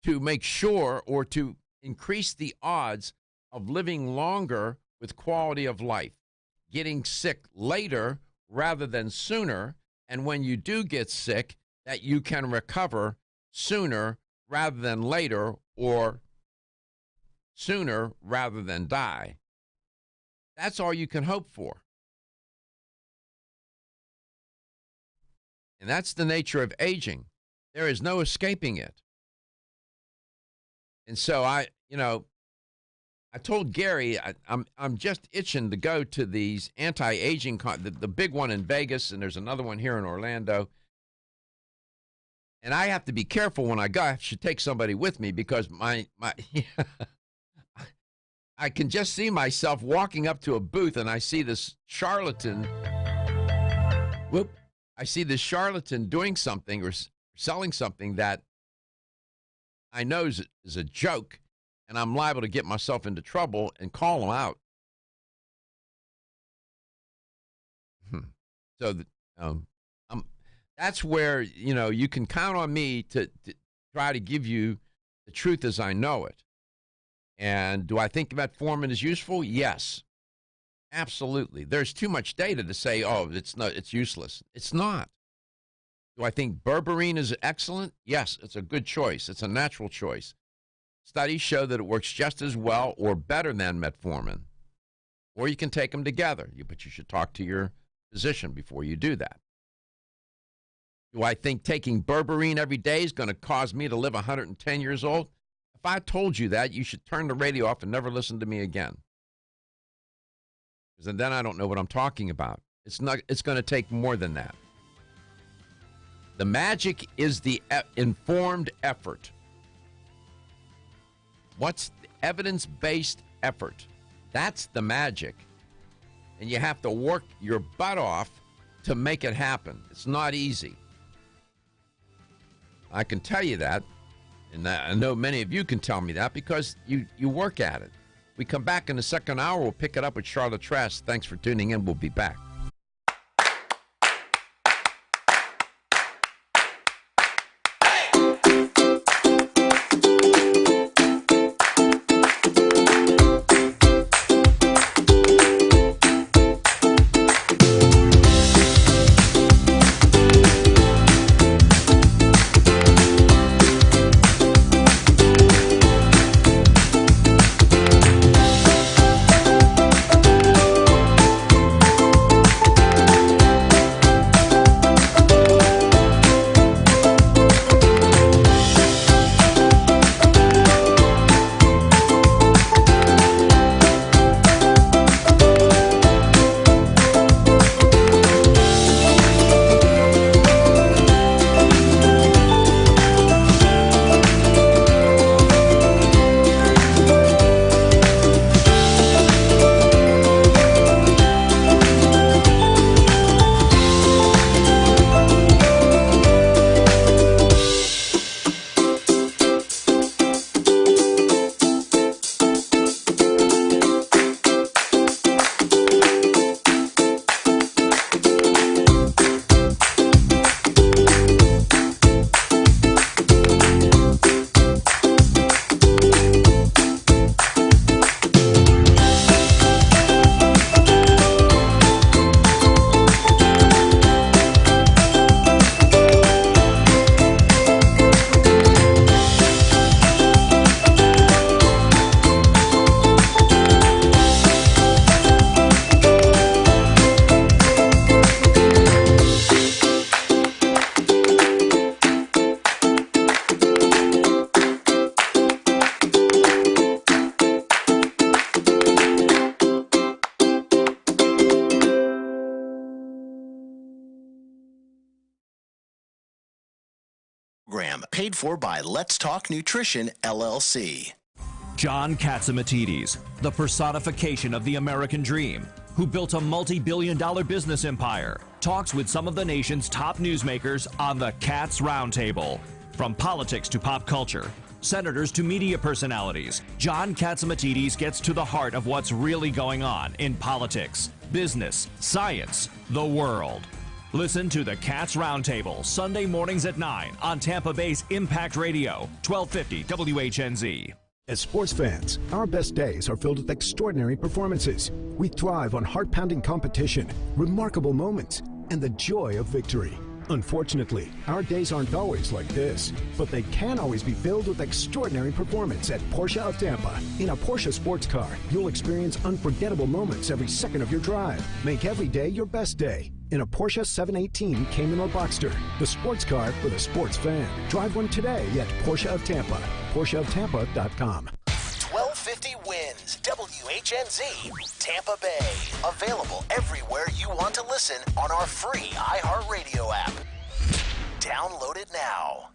Speaker 1: to make sure or to increase the odds of living longer with quality of life, getting sick later rather than sooner, and when you do get sick, that you can recover sooner rather than later, or sooner rather than die? That's all you can hope for. And that's the nature of aging. There is no escaping it. And so I told Gary I'm just itching to go to these anti-aging the big one in Vegas, and there's another one here in Orlando. And I have to be careful when I go. I should take somebody with me because my I can just see myself walking up to a booth and I see this charlatan. I see this charlatan doing something or selling something that I know is a joke, and I'm liable to get myself into trouble and call them out. So that's where, you can count on me to try to give you the truth as I know it. And do I think metformin is useful? Yes, absolutely. There's too much data to say, it's useless. It's not. Do I think berberine is excellent? Yes, it's a good choice. It's a natural choice. Studies show that it works just as well or better than metformin. Or you can take them together, but you should talk to your physician before you do that. Do I think taking berberine every day is going to cause me to live 110 years old? If I told you that, you should turn the radio off and never listen to me again. Because then I don't know what I'm talking about. It's going to take more than that. The magic is the informed effort. What's the evidence-based effort? That's the magic. And you have to work your butt off to make it happen. It's not easy. I can tell you that, and I know many of you can tell me that because you work at it. We come back in the second hour. We'll pick it up with Charlotte Trask. Thanks for tuning in. We'll be back.
Speaker 8: Program paid for by Let's Talk Nutrition, LLC.
Speaker 21: John Catsimatidis, the personification of the American dream, who built a multi-billion-dollar business empire, talks with some of the nation's top newsmakers on the Cats Roundtable. From politics to pop culture, senators to media personalities, John Catsimatidis gets to the heart of what's really going on in politics, business, science, the world. Listen to the Cats Roundtable, Sunday mornings at 9 on Tampa Bay's Impact Radio, 1250 WHNZ.
Speaker 22: As sports fans, our best days are filled with extraordinary performances. We thrive on heart-pounding competition, remarkable moments, and the joy of victory. Unfortunately, our days aren't always like this, but they can always be filled with extraordinary performance at Porsche of Tampa. In a Porsche sports car, you'll experience unforgettable moments every second of your drive. Make every day your best day in a Porsche 718 Cayman or Boxster, the sports car for the sports fan. Drive one today at Porsche of Tampa, PorscheofTampa.com.
Speaker 8: 1250 wins WHNZ Tampa Bay. Available everywhere you want to listen on our free iHeartRadio app. Download it now.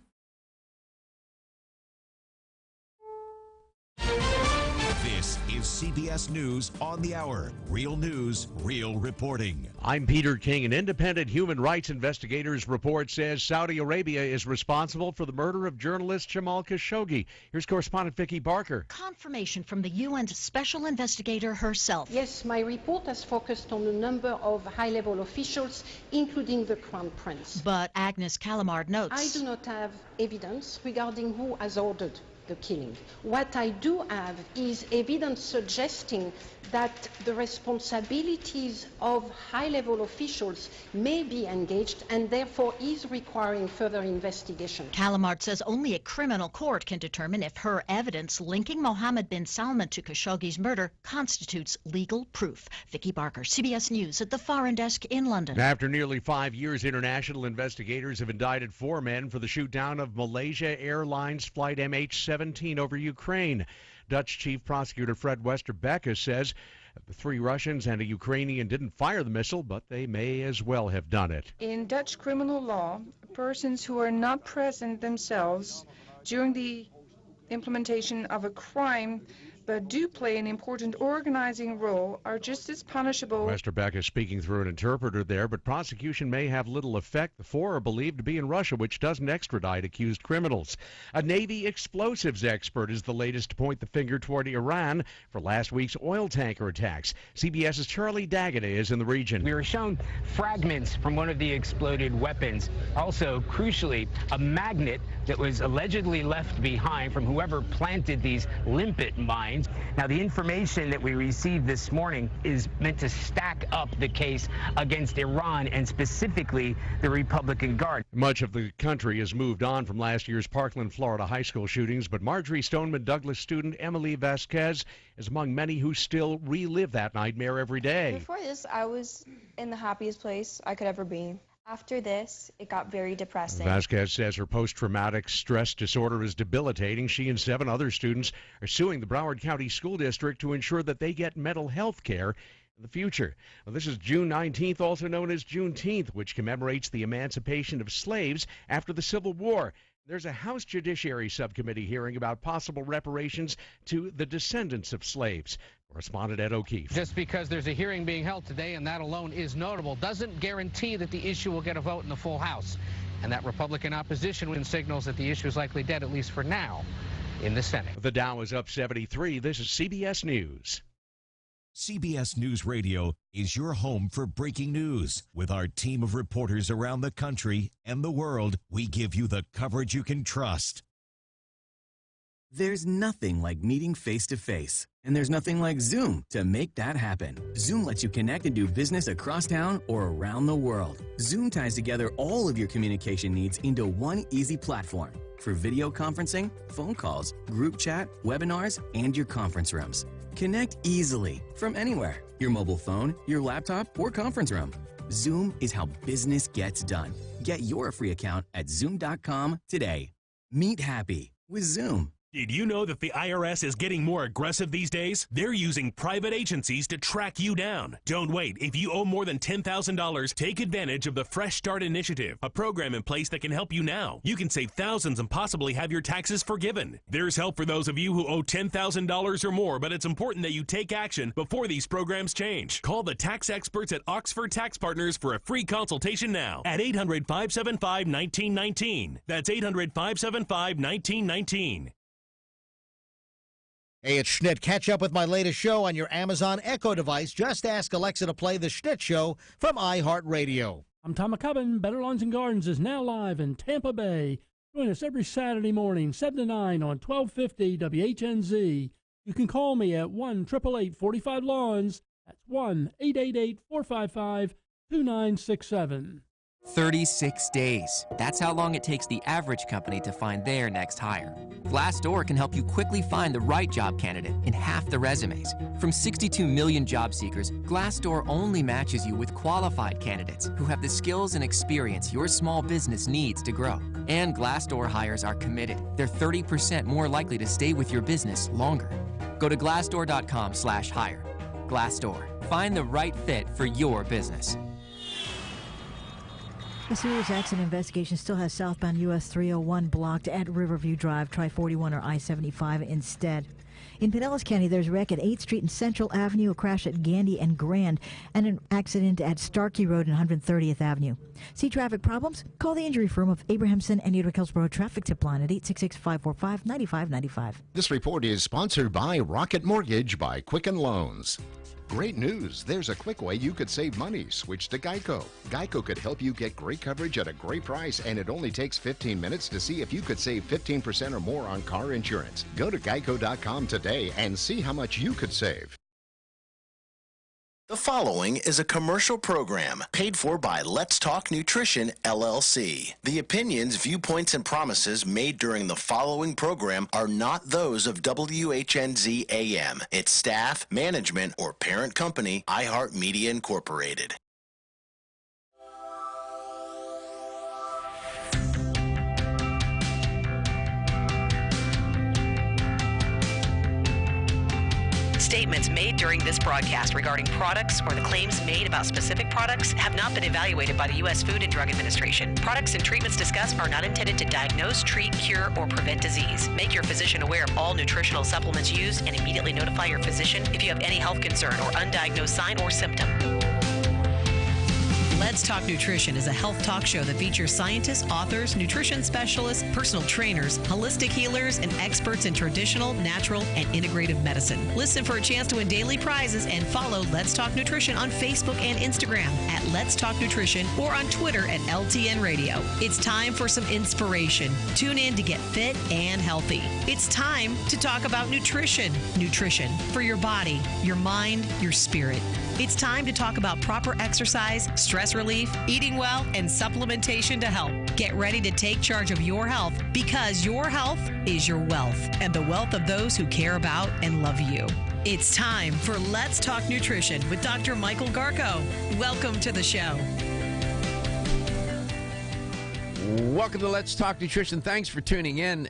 Speaker 23: This is CBS News on the Hour. Real news, real reporting.
Speaker 24: I'm Peter King. An independent human rights investigators report says Saudi Arabia is responsible for the murder of journalist Jamal Khashoggi. Here's correspondent Vicki Barker.
Speaker 25: Confirmation from the UN's special investigator herself.
Speaker 26: Yes, my report has focused on a number of high-level officials, including the Crown Prince.
Speaker 25: But Agnes Calamard notes,
Speaker 26: I do not have evidence regarding who has ordered the killing. What I do have is evidence suggesting that the responsibilities of high-level officials may be engaged and therefore is requiring further investigation.
Speaker 25: Calamard says only a criminal court can determine if her evidence linking Mohammed bin Salman to Khashoggi's murder constitutes legal proof. Vicki Barker, CBS News at the Foreign Desk in London.
Speaker 24: After nearly 5 years, international investigators have indicted 4 men for the shoot-down of Malaysia Airlines flight MH17 over Ukraine. Dutch Chief Prosecutor Fred Westerbeke says the 3 Russians and a Ukrainian didn't fire the missile, but they may as well have done it.
Speaker 27: In Dutch criminal law, persons who are not present themselves during the implementation of a crime but do play an important organizing role are just as punishable.
Speaker 24: Westerbeke is speaking through an interpreter there, but prosecution may have little effect. The 4 are believed to be in Russia, which doesn't extradite accused criminals. A Navy explosives expert is the latest to point the finger toward Iran for last week's oil tanker attacks. CBS's Charlie Daggett is in the region.
Speaker 28: We were shown fragments from one of the exploded weapons. Also, crucially, a magnet that was allegedly left behind from whoever planted these limpet mines. Now, the information that we received this morning is meant to stack up the case against Iran and specifically the Republican Guard.
Speaker 24: Much of the country has moved on from last year's Parkland, Florida high school shootings, but Marjorie Stoneman Douglas student Emily Vasquez is among many who still relive that nightmare every day.
Speaker 29: Before this, I was in the happiest place I could ever be. After this, it got very depressing.
Speaker 24: Vasquez says her post-traumatic stress disorder is debilitating. She and 7 other students are suing the Broward County School District to ensure that they get mental health care in the future. Well, this is June 19th, also known as Juneteenth, which commemorates the emancipation of slaves after the Civil War. There's a House Judiciary Subcommittee hearing about possible reparations to the descendants of slaves. Correspondent Ed O'Keefe.
Speaker 30: Just because there's a hearing being held today, and that alone is notable, doesn't guarantee that the issue will get a vote in the full House. And that Republican opposition signals that the issue is likely dead, at least for now, in the Senate.
Speaker 24: The Dow is up 73. This is CBS News.
Speaker 23: CBS News Radio is your home for breaking news. With our team of reporters around the country and the world, we give you the coverage you can trust.
Speaker 31: There's nothing like meeting face-to-face, and there's nothing like Zoom to make that happen. Zoom lets you connect and do business across town or around the world. Zoom ties together all of your communication needs into one easy platform for video conferencing, phone calls, group chat, webinars, and your conference rooms. Connect easily from anywhere, your mobile phone, your laptop, or conference room. Zoom is how business gets done. Get your free account at Zoom.com today. Meet happy with Zoom.
Speaker 2: Did you know that the IRS is getting more aggressive these days? They're using private agencies to track you down. Don't wait. If you owe more than $10,000, take advantage of the Fresh Start Initiative, a program in place that can help you now. You can save thousands and possibly have your taxes forgiven. There's help for those of you who owe $10,000 or more, but it's important that you take action before these programs change. Call the tax experts at Oxford Tax Partners for a free consultation now at 800-575-1919. That's 800-575-1919.
Speaker 3: Hey, it's Schnitt. Catch up with my latest show on your Amazon Echo device. Just ask Alexa to play The Schnitt Show from iHeartRadio.
Speaker 4: I'm Tom McCubbin. Better Lawns and Gardens is now live in Tampa Bay. Join us every Saturday morning, 7 to 9 on 1250 WHNZ. You can call me at 1-888-45-LAWNS. That's 1-888-455-2967.
Speaker 5: 36 days. That's how long it takes the average company to find their next hire. Glassdoor can help you quickly find the right job candidate in half the resumes. From 62 million job seekers, Glassdoor only matches you with qualified candidates who have the skills and experience your small business needs to grow. And Glassdoor hires are committed. They're 30% more likely to stay with your business longer. Go to glassdoor.com/hire. Glassdoor. Find the right fit for your business.
Speaker 7: A serious accident investigation still has southbound US 301 blocked at Riverview Drive. Try 41 or I-75 instead. In Pinellas County, there's a wreck at 8th Street and Central Avenue, a crash at Gandy and Grand, and an accident at Starkey Road and 130th Avenue. See traffic problems? Call the injury firm of Abrahamson and Edward Hillsborough Traffic Tip Line at 866-545-9595.
Speaker 14: This report is sponsored by Rocket Mortgage by Quicken Loans. Great news. There's a quick way you could save money. Switch to Geico. Geico could help you get great coverage at a great price, and it only takes 15 minutes to see if you could save 15% or more on car insurance. Go to geico.com today and see how much you could save.
Speaker 8: The following is a commercial program paid for by Let's Talk Nutrition, LLC. The opinions, viewpoints, and promises made during the following program are not those of WHNZ AM, its staff, management, or parent company, iHeartMedia Incorporated.
Speaker 6: Statements made during this broadcast regarding products or the claims made about specific products have not been evaluated by the U.S. Food and Drug Administration. Products and treatments discussed are not intended to diagnose, treat, cure, or prevent disease. Make your physician aware of all nutritional supplements used and immediately notify your physician if you have any health concern or undiagnosed sign or symptom. Let's Talk Nutrition is a health talk show that features scientists, authors, nutrition specialists, personal trainers, holistic healers, and experts in traditional, natural, and integrative medicine. Listen for a chance to win daily prizes and follow Let's Talk Nutrition on Facebook and Instagram at Let's Talk Nutrition or on Twitter at LTN Radio. It's time for some inspiration. Tune in to get fit and healthy. It's time to talk about nutrition. Nutrition for your body, your mind, your spirit. It's time to talk about proper exercise, stress relief, eating well, and supplementation to help. Get ready to take charge of your health because your health is your wealth and the wealth of those who care about and love you. It's time for Let's Talk Nutrition with Dr. Michael Garko. Welcome to the show.
Speaker 1: Welcome to Let's Talk Nutrition. Thanks for tuning in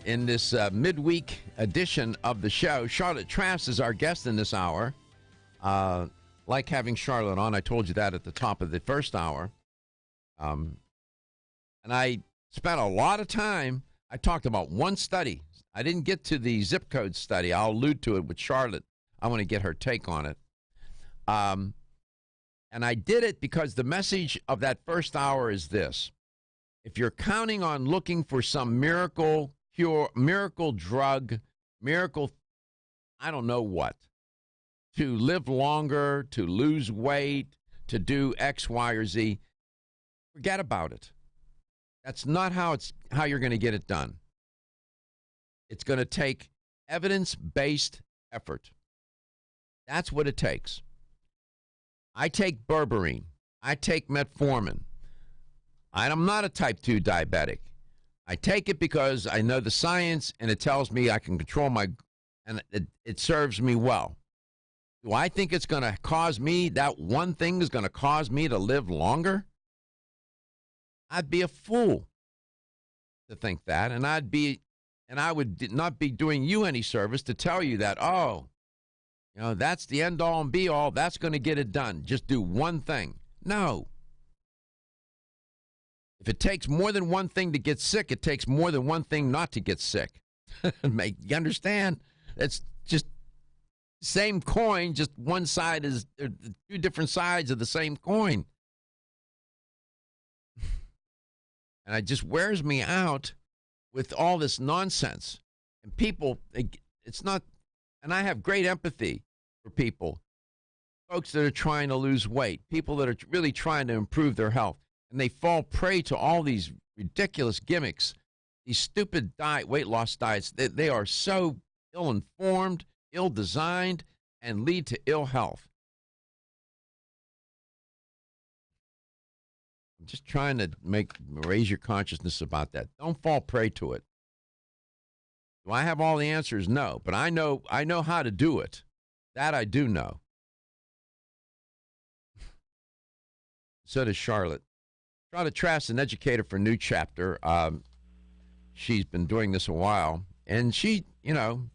Speaker 1: this midweek edition of the show. Charlotte Trask is our guest in this hour. Like having Charlotte on. I told you that at the top of the first hour. And I spent a lot of time. I talked about one study. I didn't get to the zip code study. I'll allude to it with Charlotte. I want to get her take on it. And I did it because the message of that first hour is this. If you're counting on looking for some miracle cure, miracle drug, miracle, I don't know what, to live longer, to lose weight, to do X, Y, or Z, forget about it. That's not how you're going to get it done. It's going to take evidence-based effort. That's what it takes. I take berberine. I take metformin. I'm not a type 2 diabetic. I take it because I know the science, and it tells me I can control and it serves me well. Do I think it's going to cause me, that one thing is going to cause me to live longer? I'd be a fool to think that, and I'd be And I would not be doing you any service to tell you that, oh, that's the end all and be all. That's going to get it done. Just do one thing. No. If it takes more than one thing to get sick, it takes more than one thing not to get sick. You understand? It's just same coin, just one side is two different sides of the same coin. And it just wears me out with all this nonsense. And people, it's not, and I have great empathy for people, folks that are trying to lose weight, people that are really trying to improve their health, and they fall prey to all these ridiculous gimmicks, these stupid weight loss diets. They are so ill-informed, ill-designed, and lead to ill health. I'm just trying to raise your consciousness about that. Don't fall prey to it. Do I have all the answers? No, but I know how to do it. That I do know. So does Charlotte. Charlotte Trask, an educator for New Chapter. She's been doing this a while, and she can.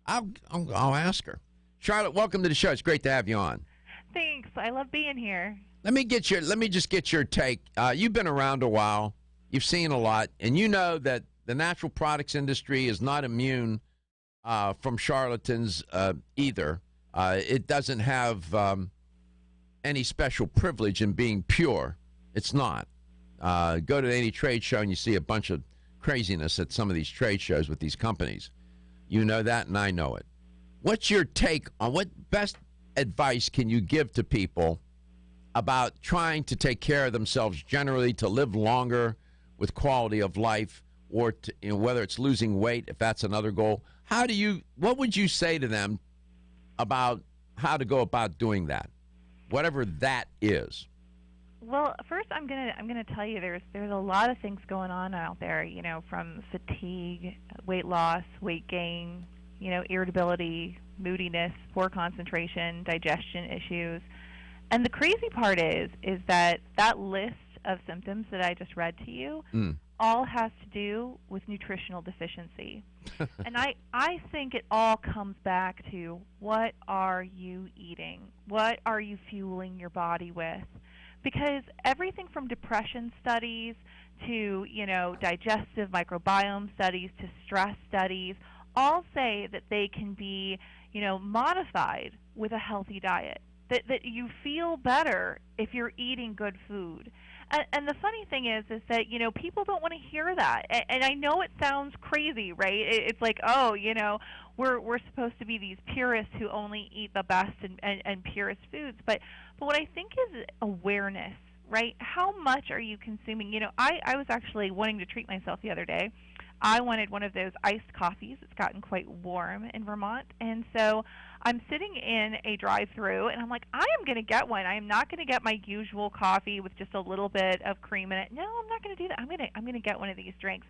Speaker 1: I'll ask her. Charlotte, welcome to the show. It's great to have you on.
Speaker 9: Thanks. I love being here.
Speaker 1: Let me just get your take. You've been around a while. You've seen a lot, and you know that the natural products industry is not immune from charlatans either. It doesn't have any special privilege in being pure. It's not. Go to any trade show and you see a bunch of craziness at some of these trade shows with these companies. You know that, and I know it. What's your take on what best advice can you give to people about trying to take care of themselves generally, to live longer with quality of life, or to, whether it's losing weight, if that's another goal? What would you say to them about how to go about doing that, whatever that is?
Speaker 9: Well, first I'm gonna tell you there's a lot of things going on out there, from fatigue, weight loss, weight gain, irritability, moodiness, poor concentration, digestion issues. And the crazy part is that list of symptoms that I just read to you all has to do with nutritional deficiency. And I think it all comes back to, what are you eating? What are you fueling your body with? Because everything from depression studies to, digestive microbiome studies to stress studies all say that they can be, modified with a healthy diet, that you feel better if you're eating good food. And the funny thing is that, people don't want to hear that. And I know it sounds crazy, right? It's like, we're supposed to be these purists who only eat the best and purest foods. But what I think is awareness, right? How much are you consuming? I was actually wanting to treat myself the other day. I wanted one of those iced coffees. It's gotten quite warm in Vermont. And so I'm sitting in a drive-thru, and I'm like, I am going to get one. I am not going to get my usual coffee with just a little bit of cream in it. No, I'm not going to do that. I'm going to get one of these drinks.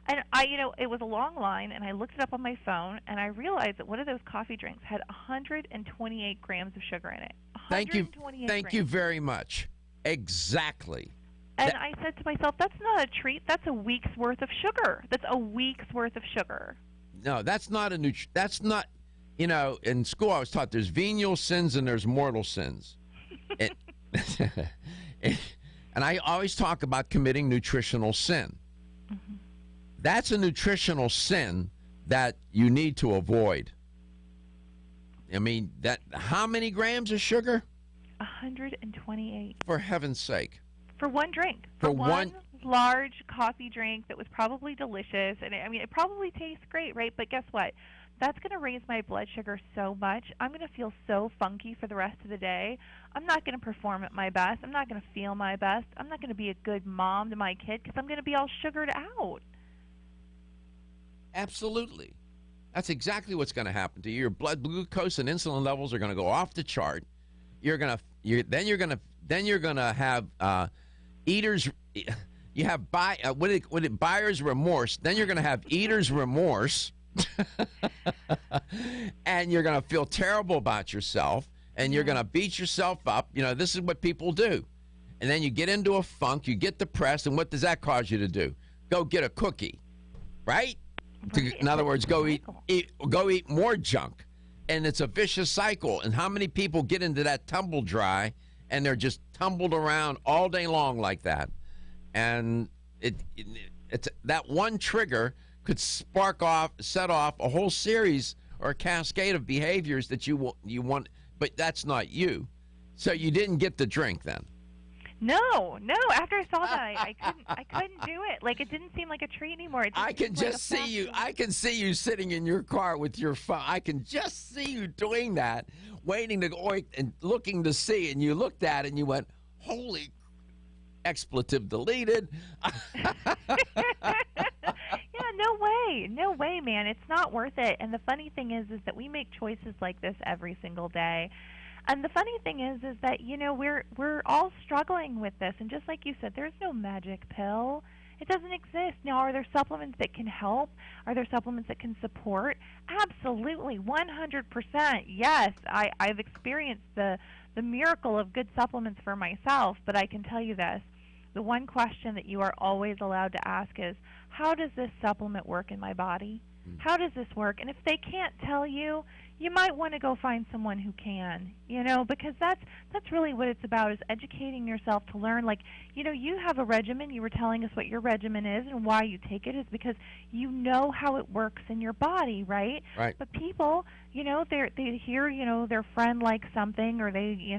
Speaker 9: And it was a long line, and I looked it up on my phone, and I realized that one of those coffee drinks had 128 grams of sugar in it.
Speaker 1: Thank you very much. Exactly.
Speaker 9: And I said to myself, that's not a treat. That's a week's worth of sugar. That's a week's worth of sugar.
Speaker 1: No, that's not that's not, in school I was taught there's venial sins and there's mortal sins. And I always talk about committing nutritional sin. Mm-hmm. That's a nutritional sin that you need to avoid. I mean, how many grams of sugar?
Speaker 9: 128.
Speaker 1: For heaven's sake.
Speaker 9: For one drink. For one large coffee drink that was probably delicious. And it probably tastes great, right? But guess what? That's going to raise my blood sugar so much. I'm going to feel so funky for the rest of the day. I'm not going to perform at my best. I'm not going to feel my best. I'm not going to be a good mom to my kid because I'm going to be all sugared out.
Speaker 1: Absolutely. That's exactly what's going to happen to you. Your blood glucose and insulin levels are going to go off the chart. Then you're going to have eaters. You have buyer's remorse. Then you're going to have eater's remorse. And you're going to feel terrible about yourself, and you're going to beat yourself up. This is what people do. And then you get into a funk, you get depressed, and what does that cause you to do? Go get a cookie, right? In other words, go eat more junk. And it's a vicious cycle. And how many people get into that tumble dry and they're just tumbled around all day long like that? And it's that one trigger could set off a whole series or a cascade of behaviors that you want, but that's not you. So you didn't get the drink then.
Speaker 9: No. After I saw that, I couldn't do it. Like, it didn't seem like a treat anymore.
Speaker 1: I can just see you. I can see you sitting in your car with your phone. I can just see you doing that, waiting to go and looking to see. And you looked at it and you went, "Holy!" Expletive deleted.
Speaker 9: Yeah, no way, man. It's not worth it. And the funny thing is that we make choices like this every single day. And the funny thing is that, we're all struggling with this. And just like you said, there's no magic pill. It doesn't exist. Now, are there supplements that can help? Are there supplements that can support? Absolutely, 100%. Yes, I've experienced the miracle of good supplements for myself, but I can tell you this. The one question that you are always allowed to ask is, how does this supplement work in my body? How does this work? And if they can't tell you, you might want to go find someone who can, because that's really what it's about, is educating yourself to learn. Like, you have a regimen. You were telling us what your regimen is, and why you take it is because you know how it works in your body, right?
Speaker 1: Right.
Speaker 9: But people, they hear, their friend likes something, or they,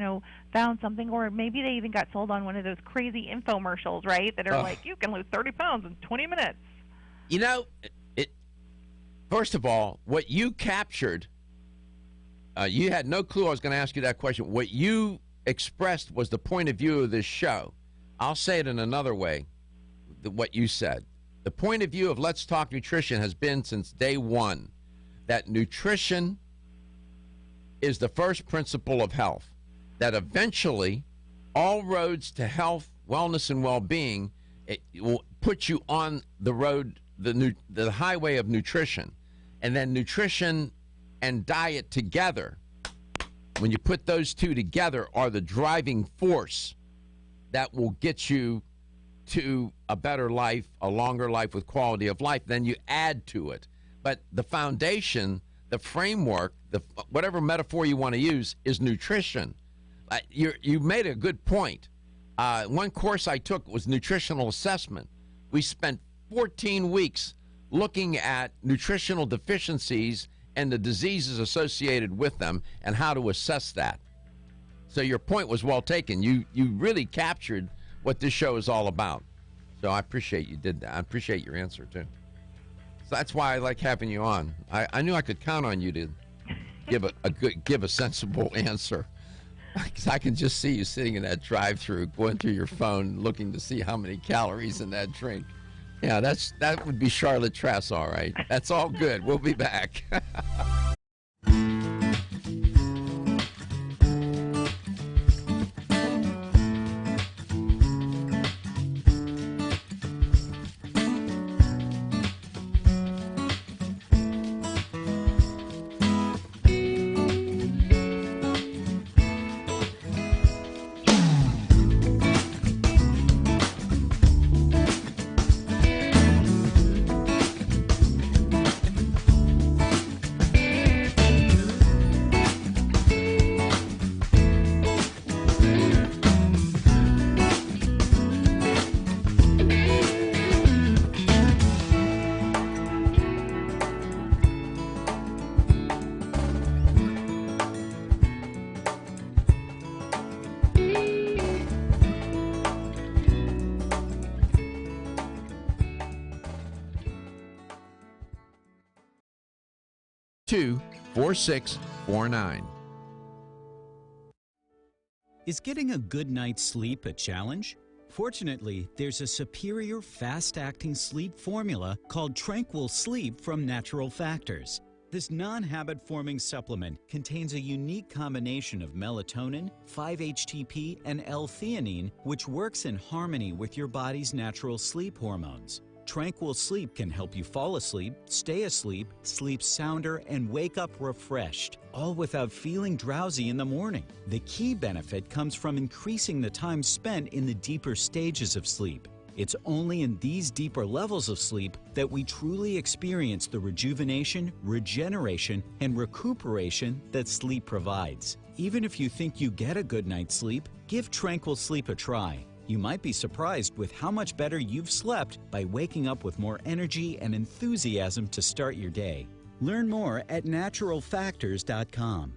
Speaker 9: found something, or maybe they even got sold on one of those crazy infomercials, right, that are like, you can lose 30 pounds in 20 minutes.
Speaker 1: First of all, what you captured, you had no clue I was going to ask you that question. What you expressed was the point of view of this show. I'll say it in another way, what you said. The point of view of Let's Talk Nutrition has been since day one that nutrition is the first principle of health, that eventually all roads to health, wellness, and well-being, it will put you on the road, the highway of nutrition. And then nutrition and diet together, when you put those two together, are the driving force that will get you to a better life, a longer life with quality of life. Then you add to it. But the foundation, the framework, whatever metaphor you want to use, is nutrition. You made a good point. One course I took was nutritional assessment. We spent 14 weeks looking at nutritional deficiencies and the diseases associated with them and how to assess that. So your point was well taken. You really captured what this show is all about. So I appreciate you did that. I appreciate your answer, too. So that's why I like having you on. I knew I could count on you to give a sensible answer. Because I can just see you sitting in that drive-thru, going through your phone, looking to see how many calories in that drink. Yeah, that would be Charlotte Trass, all right. That's all good. We'll be back. (4649).
Speaker 10: Is getting a good night's sleep a challenge? Fortunately, there's a superior fast-acting sleep formula called Tranquil Sleep from Natural Factors. This non-habit-forming supplement contains a unique combination of melatonin, 5-HTP, and L-theanine, which works in harmony with your body's natural sleep hormones. Tranquil Sleep can help you fall asleep, stay asleep, sleep sounder, and wake up refreshed, all without feeling drowsy in the morning. The key benefit comes from increasing the time spent in the deeper stages of sleep. It's only in these deeper levels of sleep that we truly experience the rejuvenation, regeneration, and recuperation that sleep provides. Even if you think you get a good night's sleep, give Tranquil Sleep a try. You might be surprised with how much better you've slept by waking up with more energy and enthusiasm to start your day. Learn more at naturalfactors.com.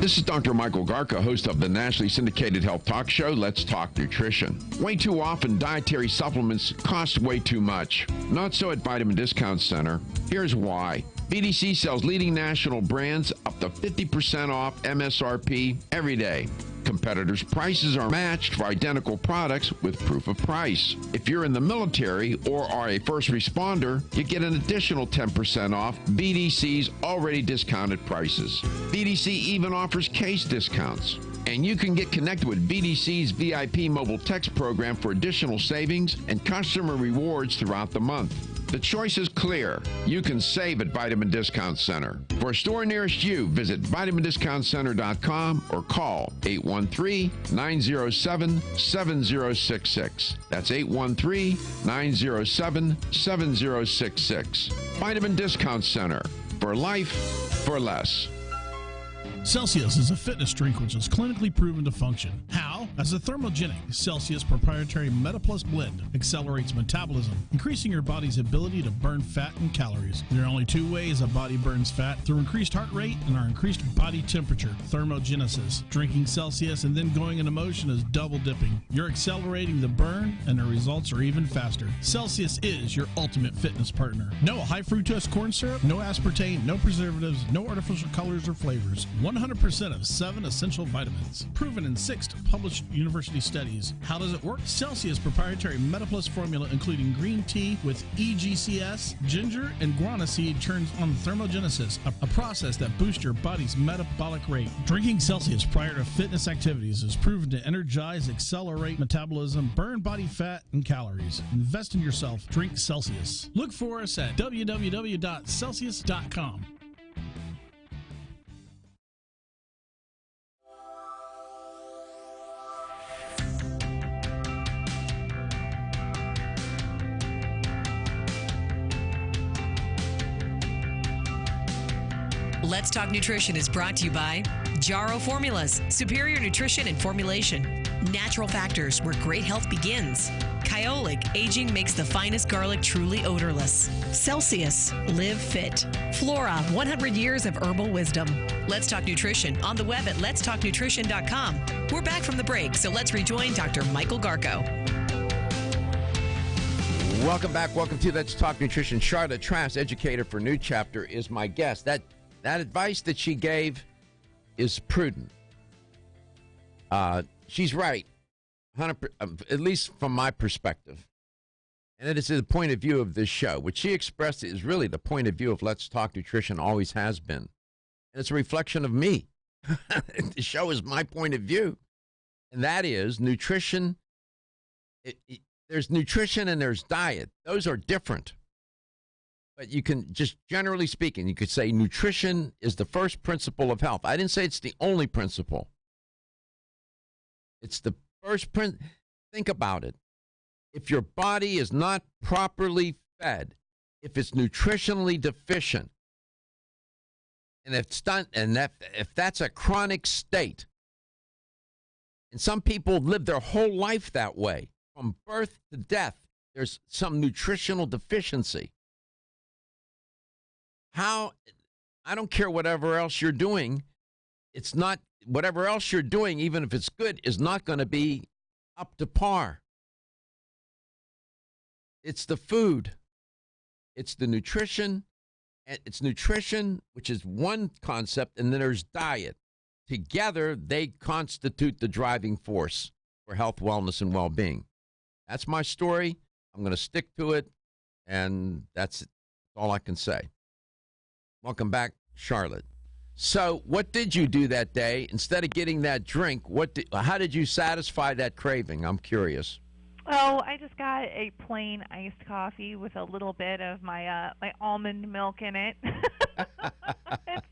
Speaker 1: This is Dr. Michael Garka, host of the nationally syndicated health talk show, Let's Talk Nutrition. Way too often, dietary supplements cost way too much. Not so at Vitamin Discount Center. Here's why. BDC sells leading national brands up to 50% off MSRP every day. Competitors' prices are matched for identical products with proof of price. If you're in the military or are a first responder, you get an additional 10% off BDC's already discounted prices. BDC even offers case discounts. And you can get connected with BDC's VIP mobile text program for additional savings and customer rewards throughout the month. The choice is clear. You can save at Vitamin Discount Center. For a store nearest you, visit vitamindiscountcenter.com or call 813-907-7066. That's 813-907-7066. Vitamin Discount Center. For life, for less.
Speaker 11: Celsius is a fitness drink which is clinically proven to function. How? As a thermogenic, Celsius proprietary MetaPlus blend accelerates metabolism, increasing your body's ability to burn fat and calories. There are only two ways a body burns fat: through increased heart rate and our increased body temperature, thermogenesis. Drinking Celsius and then going into motion is double dipping. You're accelerating the burn and the results are even faster. Celsius is your ultimate fitness partner. No high fructose corn syrup, no aspartame, no preservatives, no artificial colors or flavors. 100% of 7 essential vitamins. Proven in 6 published university studies. How does it work? Celsius proprietary MetaPlus formula, including green tea with EGCS, ginger, and guarana seed, turns on thermogenesis, a process that boosts your body's metabolic rate. Drinking Celsius prior to fitness activities is proven to energize, accelerate metabolism, burn body fat and calories. Invest in yourself. Drink Celsius. Look for us at www.celsius.com.
Speaker 6: Let's Talk Nutrition is brought to you by Jarrow Formulas, superior nutrition and formulation. Natural Factors, where great health begins. Kyolic, aging makes the finest garlic truly odorless. Celsius, live fit. Flora, 100 years of herbal wisdom. Let's Talk Nutrition on the web at letstalknutrition.com. We're back from the break, so let's rejoin Dr. Michael Garko.
Speaker 1: Welcome back. Welcome to Let's Talk Nutrition. Charlotte Trask, educator for New Chapter, is my guest. That advice that she gave is prudent. She's right, 100%, at least from my perspective. And it is the point of view of this show. What she expressed is really the point of view of Let's Talk Nutrition, always has been. And it's a reflection of me. The show is my point of view. And that is nutrition. There's nutrition and there's diet. Those are different. But you can, just generally speaking, you could say nutrition is the first principle of health. I didn't say it's the only principle. It's the first principle. Think about it. If your body is not properly fed, if it's nutritionally deficient, and if that's a chronic state, and some people live their whole life that way, from birth to death, there's some nutritional deficiency. I don't care whatever else you're doing, it's not, whatever else you're doing, even if it's good, is not going to be up to par. It's the food. It's the nutrition. It's nutrition, which is one concept, and then there's diet. Together, they constitute the driving force for health, wellness, and well-being. That's my story. I'm going to stick to it, and that's all I can say. Welcome back, Charlotte. So what did you do that day? Instead of getting that drink, how did you satisfy that craving? I'm curious.
Speaker 9: Oh, I just got a plain iced coffee with a little bit of my my almond milk in it. It's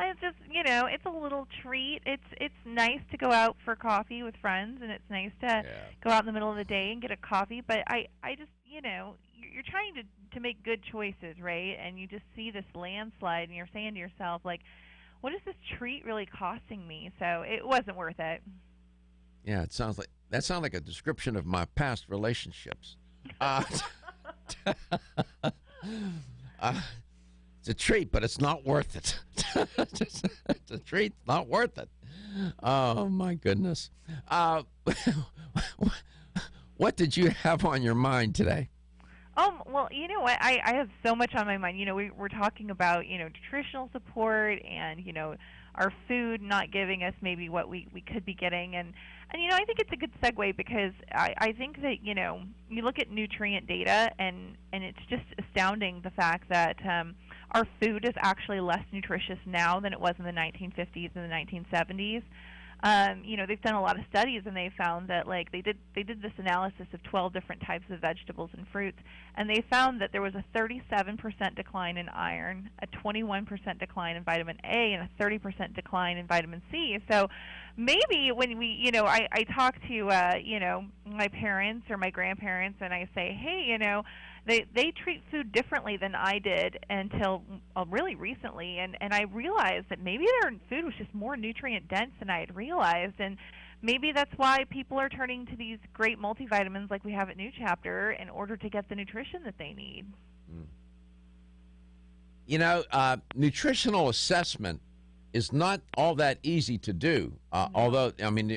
Speaker 9: it's just, it's a little treat. It's nice to go out for coffee with friends, and it's nice to go out in the middle of the day and get a coffee. But I just, you're trying to make good choices, right? And you just see this landslide, and you're saying to yourself, like, what is this treat really costing me? So it wasn't worth it.
Speaker 1: Yeah, sounds like a description of my past relationships. It's a treat, but it's not worth it. It's a treat, not worth it. Oh, my goodness. What did you have on your mind today?
Speaker 9: Well, you know what? I have so much on my mind. We're talking about, nutritional support and, our food not giving us maybe what we could be getting. And I think it's a good segue because I think that, you look at nutrient data and it's just astounding the fact that our food is actually less nutritious now than it was in the 1950s and the 1970s. They've done a lot of studies, and they found that, like, they did this analysis of 12 different types of vegetables and fruits, and they found that there was a 37% decline in iron, a 21% decline in vitamin A, and a 30% decline in vitamin C. So maybe when we, I talk to, my parents or my grandparents, and I say, hey, they treat food differently than I did until really recently, and I realized that maybe their food was just more nutrient dense than I had realized, and maybe that's why people are turning to these great multivitamins like we have at New Chapter in order to get the nutrition that they need.
Speaker 1: Nutritional assessment is not all that easy to do, although,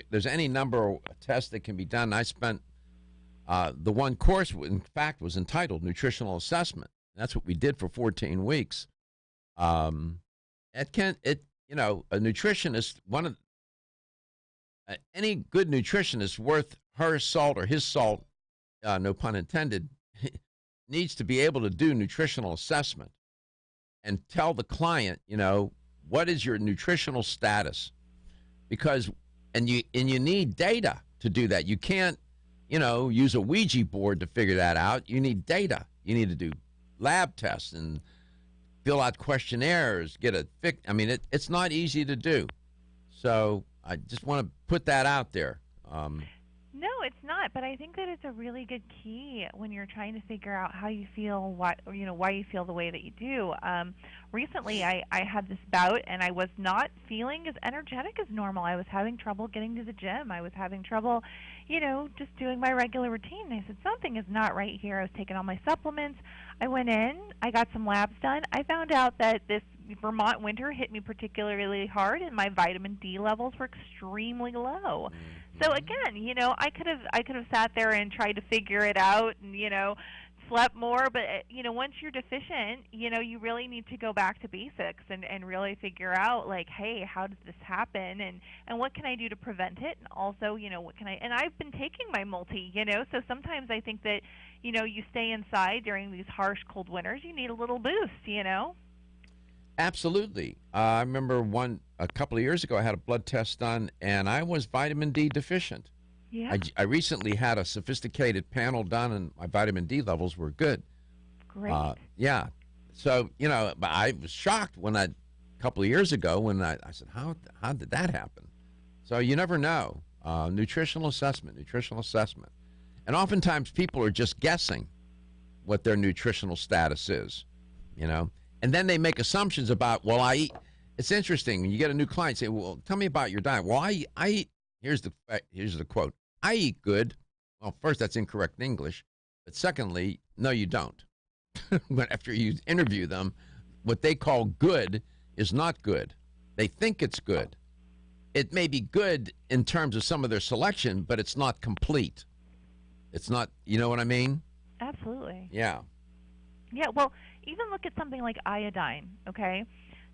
Speaker 1: there's any number of tests that can be done. I spent the one course, in fact, was entitled Nutritional Assessment. That's what we did for 14 weeks. A nutritionist, any good nutritionist worth her salt or his salt, no pun intended, needs to be able to do nutritional assessment and tell the client, what is your nutritional status? Because, and you need data to do that. You can't, use a Ouija board to figure that out. You need data. You need to do lab tests and fill out questionnaires, it's not easy to do. So I just want to put that out there.
Speaker 9: No, it's not, but I think that it's a really good key when you're trying to figure out how you feel, why you feel the way that you do. Recently, I had this bout, and I was not feeling as energetic as normal. I was having trouble getting to the gym. I was having trouble, just doing my regular routine. And I said, something is not right here. I was taking all my supplements. I went in. I got some labs done. I found out that this Vermont winter hit me particularly hard, and my vitamin D levels were extremely low. So again, I could have sat there and tried to figure it out, and slept more. But once you're deficient, you really need to go back to basics and really figure out, like, hey, how did this happen, and what can I do to prevent it, and also, what can I? And I've been taking my multi, so sometimes I think that you stay inside during these harsh cold winters, you need a little boost,
Speaker 1: Absolutely. I remember a couple of years ago, I had a blood test done, and I was vitamin D deficient.
Speaker 9: Yeah.
Speaker 1: I recently had a sophisticated panel done, and my vitamin D levels were good.
Speaker 9: Great.
Speaker 1: Yeah. So, I was shocked when a couple of years ago when I said, how did that happen? So you never know. Nutritional assessment. And oftentimes people are just guessing what their nutritional status is, And then they make assumptions about, well, I eat. It's interesting when you get a new client, say, well, tell me about your diet. Well, I eat. Here's the quote. I eat good. Well, first, that's incorrect in English. But secondly, no, you don't. But after you interview them, what they call good is not good. They think it's good. It may be good in terms of some of their selection, but it's not complete. It's not, you know what I mean?
Speaker 9: Absolutely.
Speaker 1: Yeah.
Speaker 9: Yeah, well, even look at something like iodine, okay?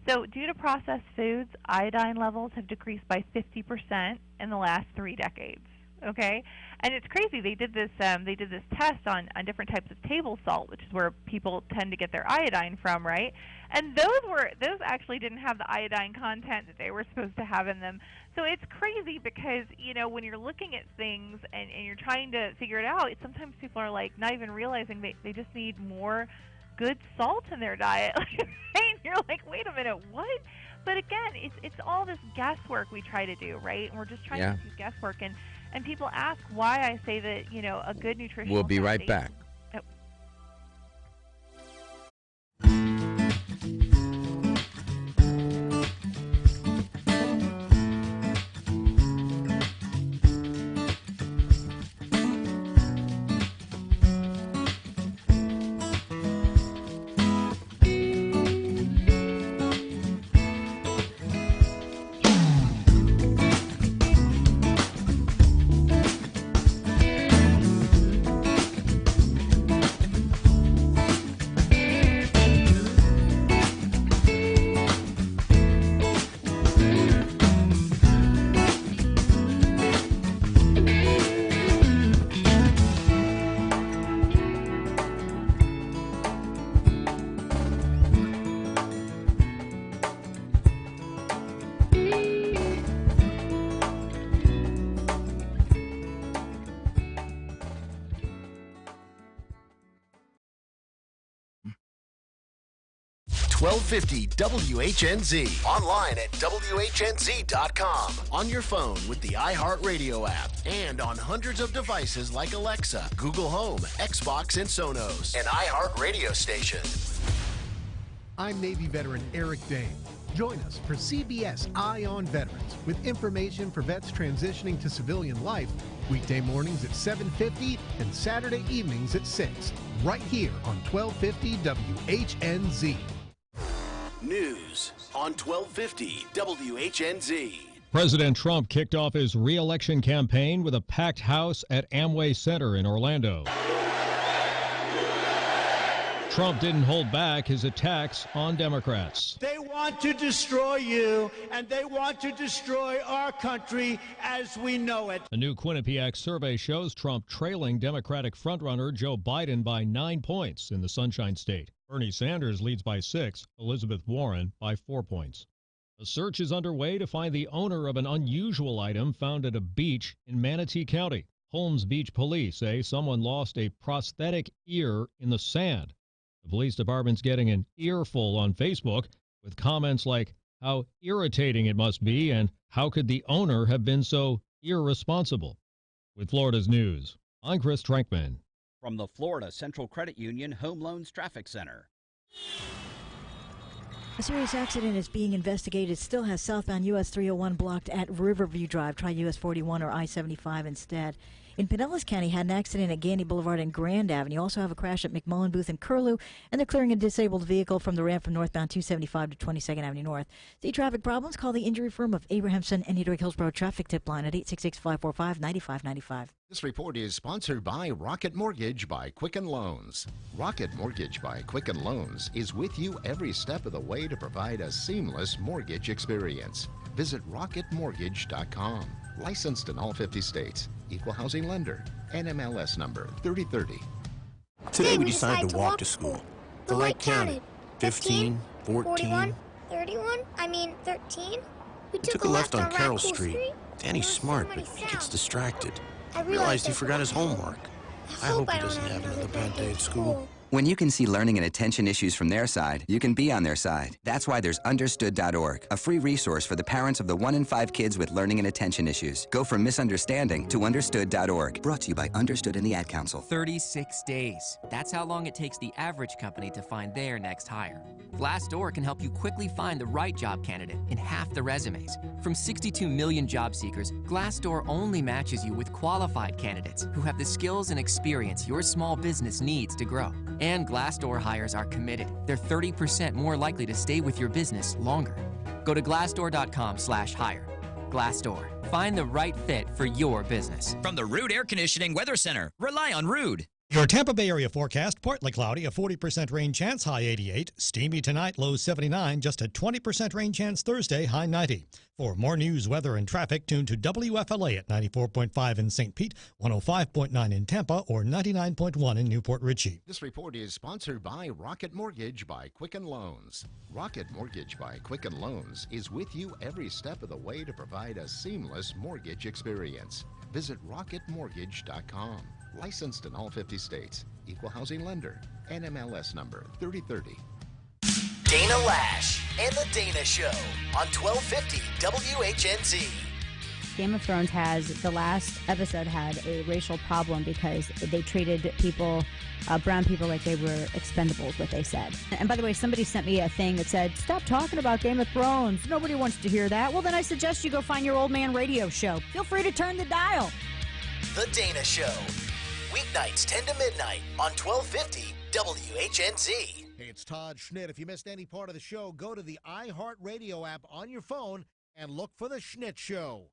Speaker 9: So due to processed foods, iodine levels have decreased by 50% in the last 3 decades, okay? And it's crazy. They did this test on different types of table salt, which is where people tend to get their iodine from, right? And those actually didn't have the iodine content that they were supposed to have in them. So it's crazy because, when you're looking at things and you're trying to figure it out, sometimes people are like not even realizing they just need more good salt in their diet. Right? You're like, wait a minute, what? But again, it's all this guesswork we try to do, right? And we're just trying to do guesswork. And people ask why I say that, a good nutritional
Speaker 1: We'll be right back.
Speaker 9: Oh.
Speaker 8: 1250 WHNZ. Online at WHNZ.com. On your phone with the iHeartRadio app. And on hundreds of devices like Alexa, Google Home, Xbox, and Sonos. An iHeartRadio station.
Speaker 12: I'm Navy veteran Eric Dane. Join us for CBS Eye on Veterans with information for vets transitioning to civilian life. Weekday mornings at 7:50 and Saturday evenings at 6. Right here on 1250 WHNZ.
Speaker 8: News on 1250 WHNZ.
Speaker 13: President Trump kicked off his re-election campaign with a packed house at Amway Center in Orlando. Trump didn't hold back his attacks on Democrats.
Speaker 15: They want to destroy you, and they want to destroy our country as we know it.
Speaker 13: A new Quinnipiac survey shows Trump trailing Democratic frontrunner Joe Biden by 9 points in the Sunshine State. Bernie Sanders leads by 6, Elizabeth Warren by 4 points. A search is underway to find the owner of an unusual item found at a beach in Manatee County. Holmes Beach police say someone lost a prosthetic ear in the sand. The police department's getting an earful on Facebook with comments like how irritating it must be and how could the owner have been so irresponsible. With Florida's news, I'm Chris Trankman.
Speaker 16: From the Florida Central Credit Union Home Loans Traffic Center.
Speaker 7: A serious accident is being investigated. It still has southbound US 301 blocked at Riverview Drive. Try US 41 or I-75 instead. In Pinellas County, had an accident at Gandy Boulevard and Grand Avenue. Also have a crash at McMullen Booth and Curlew, and they're clearing a disabled vehicle from the ramp from northbound 275 to 22nd Avenue North. See traffic problems? Call the injury firm of Abrahamson and Nederwick Hillsborough Traffic Tip Line at 866-545-9595.
Speaker 14: This report is sponsored by Rocket Mortgage by Quicken Loans. Rocket Mortgage by Quicken Loans is with you every step of the way to provide a seamless mortgage experience. Visit rocketmortgage.com. Licensed in all 50 states. Equal housing lender. NMLS number 3030.
Speaker 17: Today we decided to walk to school. The light counted. 15, 14,
Speaker 18: 31, 13.
Speaker 17: We took a left on Carroll Street. Danny's smart, but he gets distracted. I realized he forgot his homework. I hope he doesn't have another bad day at school.
Speaker 19: When you can see learning and attention issues from their side, you can be on their side. That's why there's Understood.org, a free resource for the parents of the 1 in 5 kids with learning and attention issues. Go from misunderstanding to Understood.org. Brought to you by Understood and the Ad Council.
Speaker 5: 36 days. That's how long it takes the average company to find their next hire. Glassdoor can help you quickly find the right job candidate in half the resumes. From 62 million job seekers, Glassdoor only matches you with qualified candidates who have the skills and experience your small business needs to grow. And Glassdoor hires are committed. They're 30% more likely to stay with your business longer. Go to glassdoor.com/hire. Glassdoor. Find the right fit for your business.
Speaker 20: From the Ruud Air Conditioning Weather Center. Rely on Ruud.
Speaker 3: Your Tampa Bay area forecast, partly cloudy, a 40% rain chance, high 88. Steamy tonight, low 79. Just a 20% rain chance Thursday, high 90. For more news, weather, and traffic, tune to WFLA at 94.5 in St. Pete, 105.9 in Tampa, or 99.1 in Newport Richey.
Speaker 14: This report is sponsored by Rocket Mortgage by Quicken Loans. Rocket Mortgage by Quicken Loans is with you every step of the way to provide a seamless mortgage experience. Visit rocketmortgage.com. Licensed in all 50 states. Equal housing lender. NMLS number 3030.
Speaker 8: Dana Lash and the Dana Show on 1250 WHNZ.
Speaker 21: Game of Thrones the last episode had a racial problem because they treated people, brown people, like they were expendables, what they said. And by the way, somebody sent me a thing that said, stop talking about Game of Thrones. Nobody wants to hear that. Well, then I suggest you go find your old man radio show. Feel free to turn the dial.
Speaker 8: The Dana Show. Weeknights 10 to midnight on 1250 WHNZ.
Speaker 22: Hey, it's Todd Schnitt. If you missed any part of the show, go to the iHeartRadio app on your phone and look for The Schnitt Show.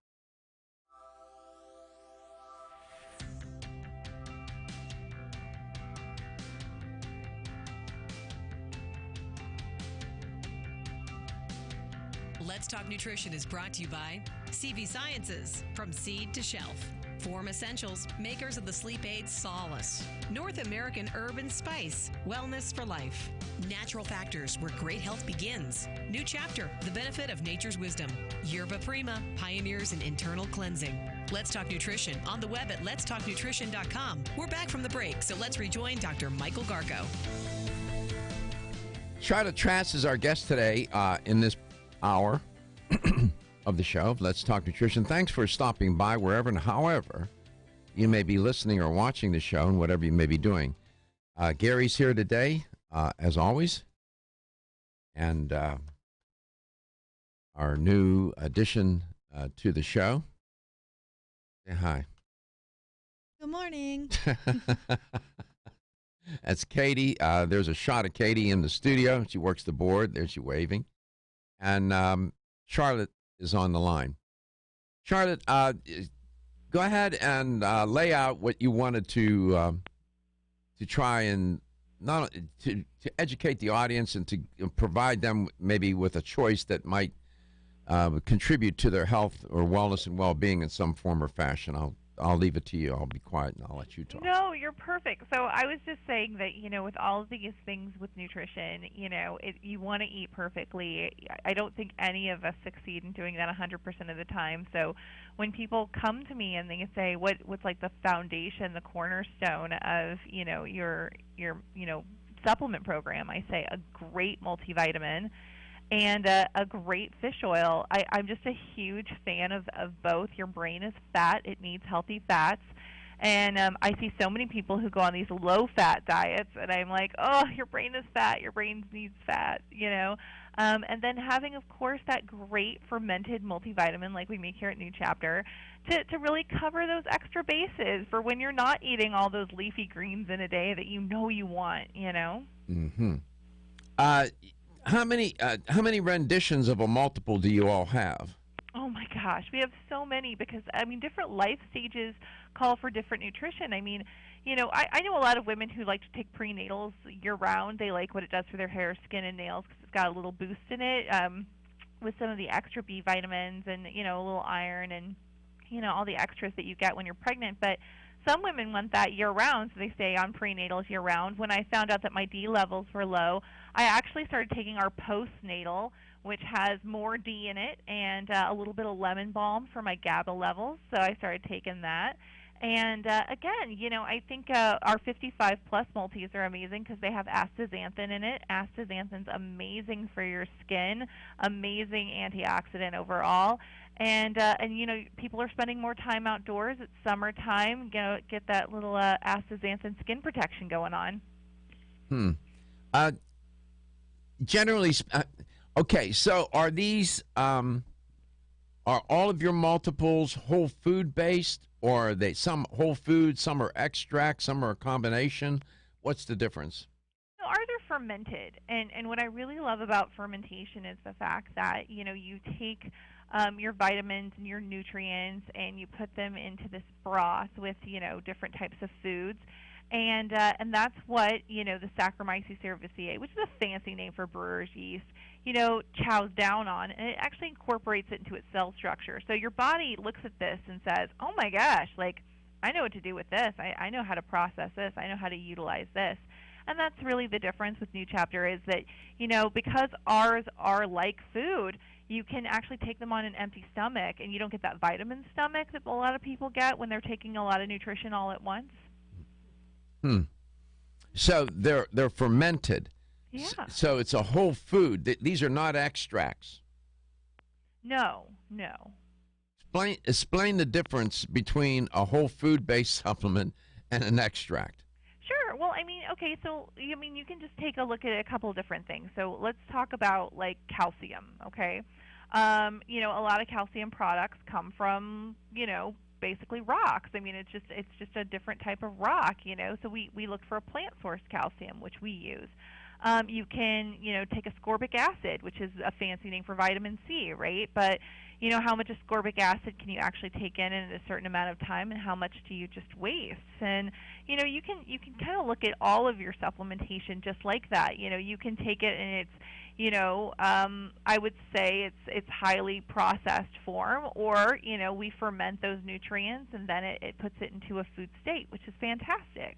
Speaker 6: Let's Talk Nutrition is brought to you by CV Sciences, from seed to shelf. Form Essentials, makers of the sleep aid Solace. North American Herb and Spice, wellness for life. Natural Factors, where great health begins. New Chapter, the benefit of nature's wisdom. Yerba Prima, pioneers in internal cleansing. Let's Talk Nutrition on the web at letstalknutrition.com. We're back from the break, so let's rejoin Dr. Michael Garko.
Speaker 1: Charlotte Trask is our guest today in this hour of the show. Let's Talk Nutrition. Thanks for stopping by wherever and however you may be listening or watching the show and whatever you may be doing. Gary's here today, as always. And our new addition to the show. Say hi.
Speaker 23: Good morning.
Speaker 1: That's Katie. There's a shot of Katie in the studio. She works the board. There's she waving. And Charlotte is on the line. Charlotte, go ahead and lay out what you wanted to try and not to educate the audience and to provide them maybe with a choice that might contribute to their health or wellness and well-being in some form or fashion. I'll leave it to you. I'll be quiet and I'll let you talk.
Speaker 9: No, you're perfect. So I was just saying that, with all of these things with nutrition, you want to eat perfectly. I don't think any of us succeed in doing that 100% of the time. So when people come to me and they say, what's like the foundation, the cornerstone of, your supplement program, I say a great multivitamin and a great fish oil. I'm just a huge fan of both. Your brain is fat. It needs healthy fats. And I see so many people who go on these low-fat diets, and I'm like, oh, your brain is fat. Your brain needs fat, And then having, of course, that great fermented multivitamin like we make here at New Chapter to really cover those extra bases for when you're not eating all those leafy greens in a day that you want,
Speaker 1: Mm-hmm. How many renditions of a multiple do you all have?
Speaker 9: Oh my gosh, we have so many because different life stages call for different nutrition. I know a lot of women who like to take prenatals year round. They like what it does for their hair, skin, and nails because it's got a little boost in it with some of the extra B vitamins and a little iron and all the extras that you get when you're pregnant. But some women want that year-round, so they stay on prenatals year-round. When I found out that my D levels were low, I actually started taking our postnatal, which has more D in it, and a little bit of lemon balm for my GABA levels. So I started taking that. And again, I think our 55-plus multis are amazing because they have astaxanthin in it. Astaxanthin's amazing for your skin, amazing antioxidant overall. And people are spending more time outdoors. It's summertime. Get that little astaxanthin skin protection going on.
Speaker 1: Generally, okay. So are these are all of your multiples whole food based, or are they some whole food, some are extract, some are a combination? What's the difference?
Speaker 9: Ours are fermented, and what I really love about fermentation is the fact that you take your vitamins and your nutrients and you put them into this broth with different types of foods, and that's what the Saccharomyces cerevisiae, which is a fancy name for brewer's yeast, chows down on, and it actually incorporates it into its cell structure. So your body looks at this and says, oh my gosh, I know what to do with this. I know how to process this. I know how to utilize this. And that's really the difference with New Chapter is that, because ours are like food, you can actually take them on an empty stomach, and you don't get that vitamin stomach that a lot of people get when they're taking a lot of nutrition all at once.
Speaker 1: So they're fermented.
Speaker 9: Yeah.
Speaker 1: So it's a whole food. These are not extracts.
Speaker 9: No.
Speaker 1: Explain the difference between a whole food-based supplement and an extract.
Speaker 9: Sure. Well, okay, so, you can just take a look at a couple of different things. So let's talk about, like, calcium, okay? A lot of calcium products come from, basically rocks. It's just a different type of rock, so we look for a plant-source calcium, which we use. You can, take ascorbic acid, which is a fancy name for vitamin C, right? But, how much ascorbic acid can you actually take in a certain amount of time, and how much do you just waste? And, you can kind of look at all of your supplementation just like that. You can take it and it's, I would say it's highly processed form, or, we ferment those nutrients and then it puts it into a food state, which is fantastic.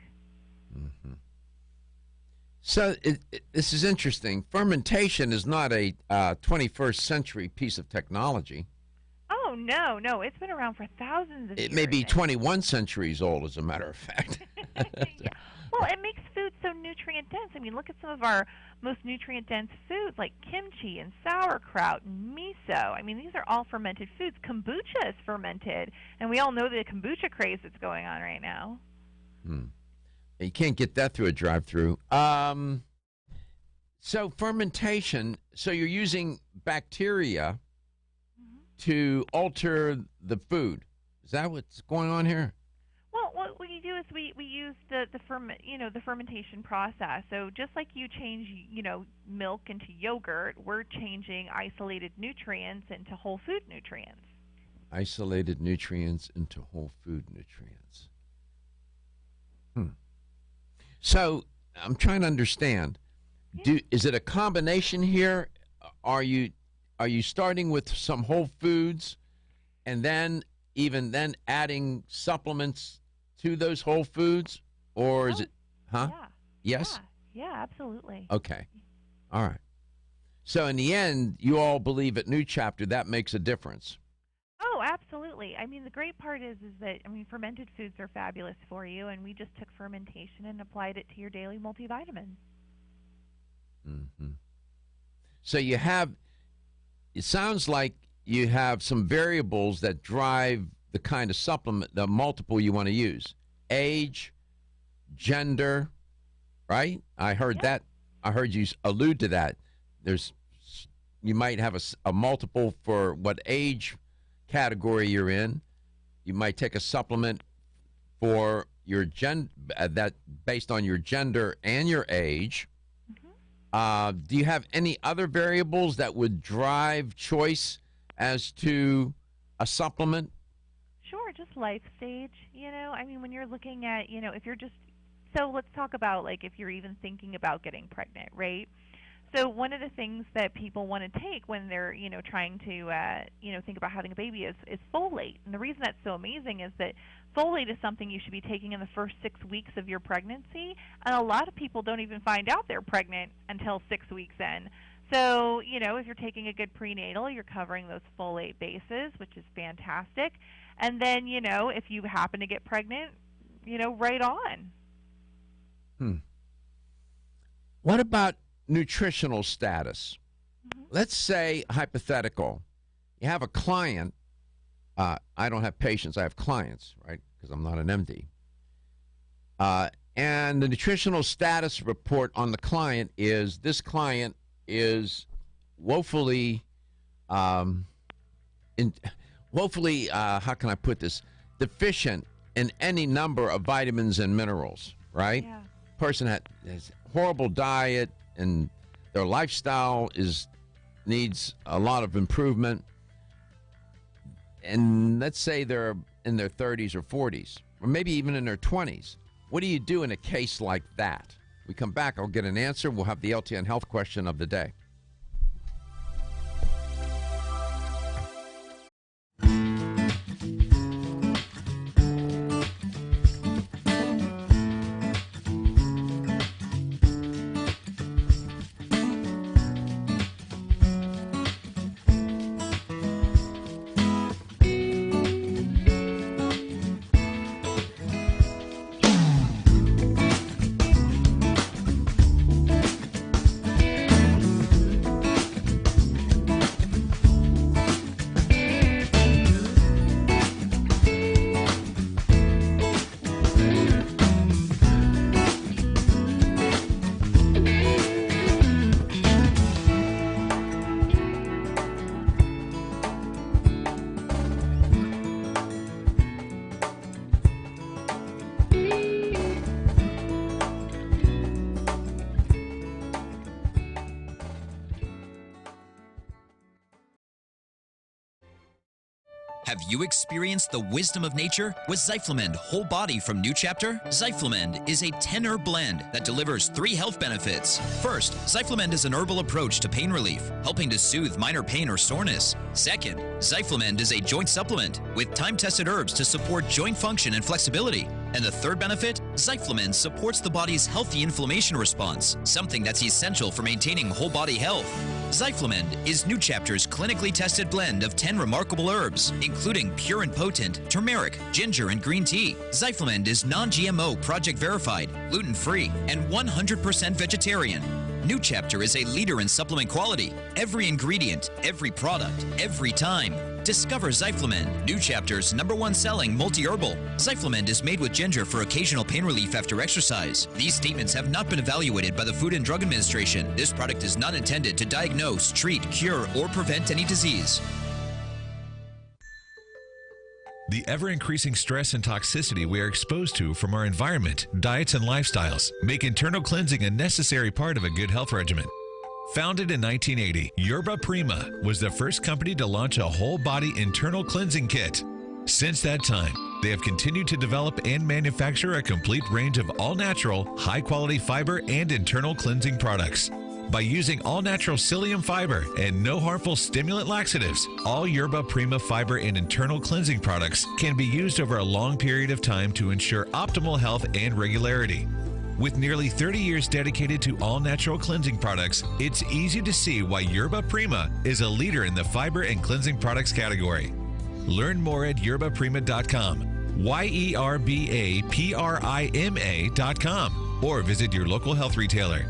Speaker 1: Mm-hmm. So this is interesting. Fermentation is not a 21st century piece of technology.
Speaker 9: Oh, no. It's been around for thousands of years.
Speaker 1: It may be 21 centuries old, as a matter of fact.
Speaker 9: Yeah. Well, it makes food so nutrient-dense. Look at some of our most nutrient-dense foods like kimchi and sauerkraut and miso. These are all fermented foods. Kombucha is fermented, and we all know the kombucha craze that's going on right now.
Speaker 1: You can't get that through a drive-through. So fermentation, so you're using bacteria to alter the food. Is that what's going on here?
Speaker 9: Well, what we do is we use the fermentation process. So just like you change, milk into yogurt, we're changing isolated nutrients into whole food nutrients.
Speaker 1: Isolated nutrients into whole food nutrients. So I'm trying to understand. Is it a combination here? Are you starting with some whole foods, and then adding supplements to those whole foods, or is it? Huh?
Speaker 9: Yeah.
Speaker 1: Yes.
Speaker 9: Yeah, absolutely.
Speaker 1: Okay. All right. So in the end, you all believe at New Chapter that makes a difference.
Speaker 9: Oh, absolutely. The great part is that, fermented foods are fabulous for you, and we just took fermentation and applied it to your daily multivitamin.
Speaker 1: Mm-hmm. So it sounds like you have some variables that drive the kind of supplement, the multiple you want to use. Age, gender, right? I heard that. I heard you allude to that. You might have a multiple for what age category you're in. You might take a supplement for your that based on your gender and your age. Do you have any other variables that would drive choice as to a supplement?
Speaker 9: Sure, just life stage. When you're looking at, if you're so let's talk about, like, if you're even thinking about getting pregnant, right? So one of the things that people want to take when they're, trying to, think about having a baby is folate. And the reason that's so amazing is that folate is something you should be taking in the first 6 weeks of your pregnancy. And a lot of people don't even find out they're pregnant until 6 weeks in. So, if you're taking a good prenatal, you're covering those folate bases, which is fantastic. And then, if you happen to get pregnant, right on.
Speaker 1: What about nutritional status? Let's say, hypothetical, you have a client. I don't have patients, I have clients, right? Because I'm not an MD. And the nutritional status report on the client is this client is woefully, how can I put this, deficient in any number of vitamins and minerals, right?
Speaker 9: Yeah.
Speaker 1: Person has horrible diet, and their lifestyle needs a lot of improvement. And let's say they're in their 30s or 40s, or maybe even in their 20s. What do you do in a case like that? We come back, I'll get an answer. We'll have the LTN Health question of the day.
Speaker 20: Have you experienced the wisdom of nature with Zyflamend Whole Body from New Chapter? Zyflamend is a 10-herb blend that delivers 3 health benefits. First, Zyflamend is an herbal approach to pain relief, helping to soothe minor pain or soreness. Second, Zyflamend is a joint supplement with time-tested herbs to support joint function and flexibility. And the third benefit, Zyflamend supports the body's healthy inflammation response, something that's essential for maintaining whole body health. Zyflamend is New Chapter's clinically tested blend of 10 remarkable herbs, including pure and potent turmeric, ginger, and green tea. Zyflamend is non-GMO, project verified, gluten-free, and 100% vegetarian. New Chapter is a leader in supplement quality. Every ingredient, every product, every time. Discover Zyflamend, New Chapter's #1 selling multi-herbal. Zyflamend is made with ginger for occasional pain relief after exercise. These statements have not been evaluated by the Food and Drug Administration. This product is not intended to diagnose, treat, cure, or prevent any disease.
Speaker 2: The ever-increasing stress and toxicity we are exposed to from our environment, diets, and lifestyles make internal cleansing a necessary part of a good health regimen. Founded in 1980, Yerba Prima was the first company to launch a whole-body internal cleansing kit. Since that time, they have continued to develop and manufacture a complete range of all-natural, high-quality fiber and internal cleansing products. By using all-natural psyllium fiber and no harmful stimulant laxatives, all Yerba Prima fiber and internal cleansing products can be used over a long period of time to ensure optimal health and regularity. With nearly 30 years dedicated to all-natural cleansing products, it's easy to see why Yerba Prima is a leader in the fiber and cleansing products category. Learn more at yerbaprima.com, YERBAPRIMA.com, or visit your local health retailer.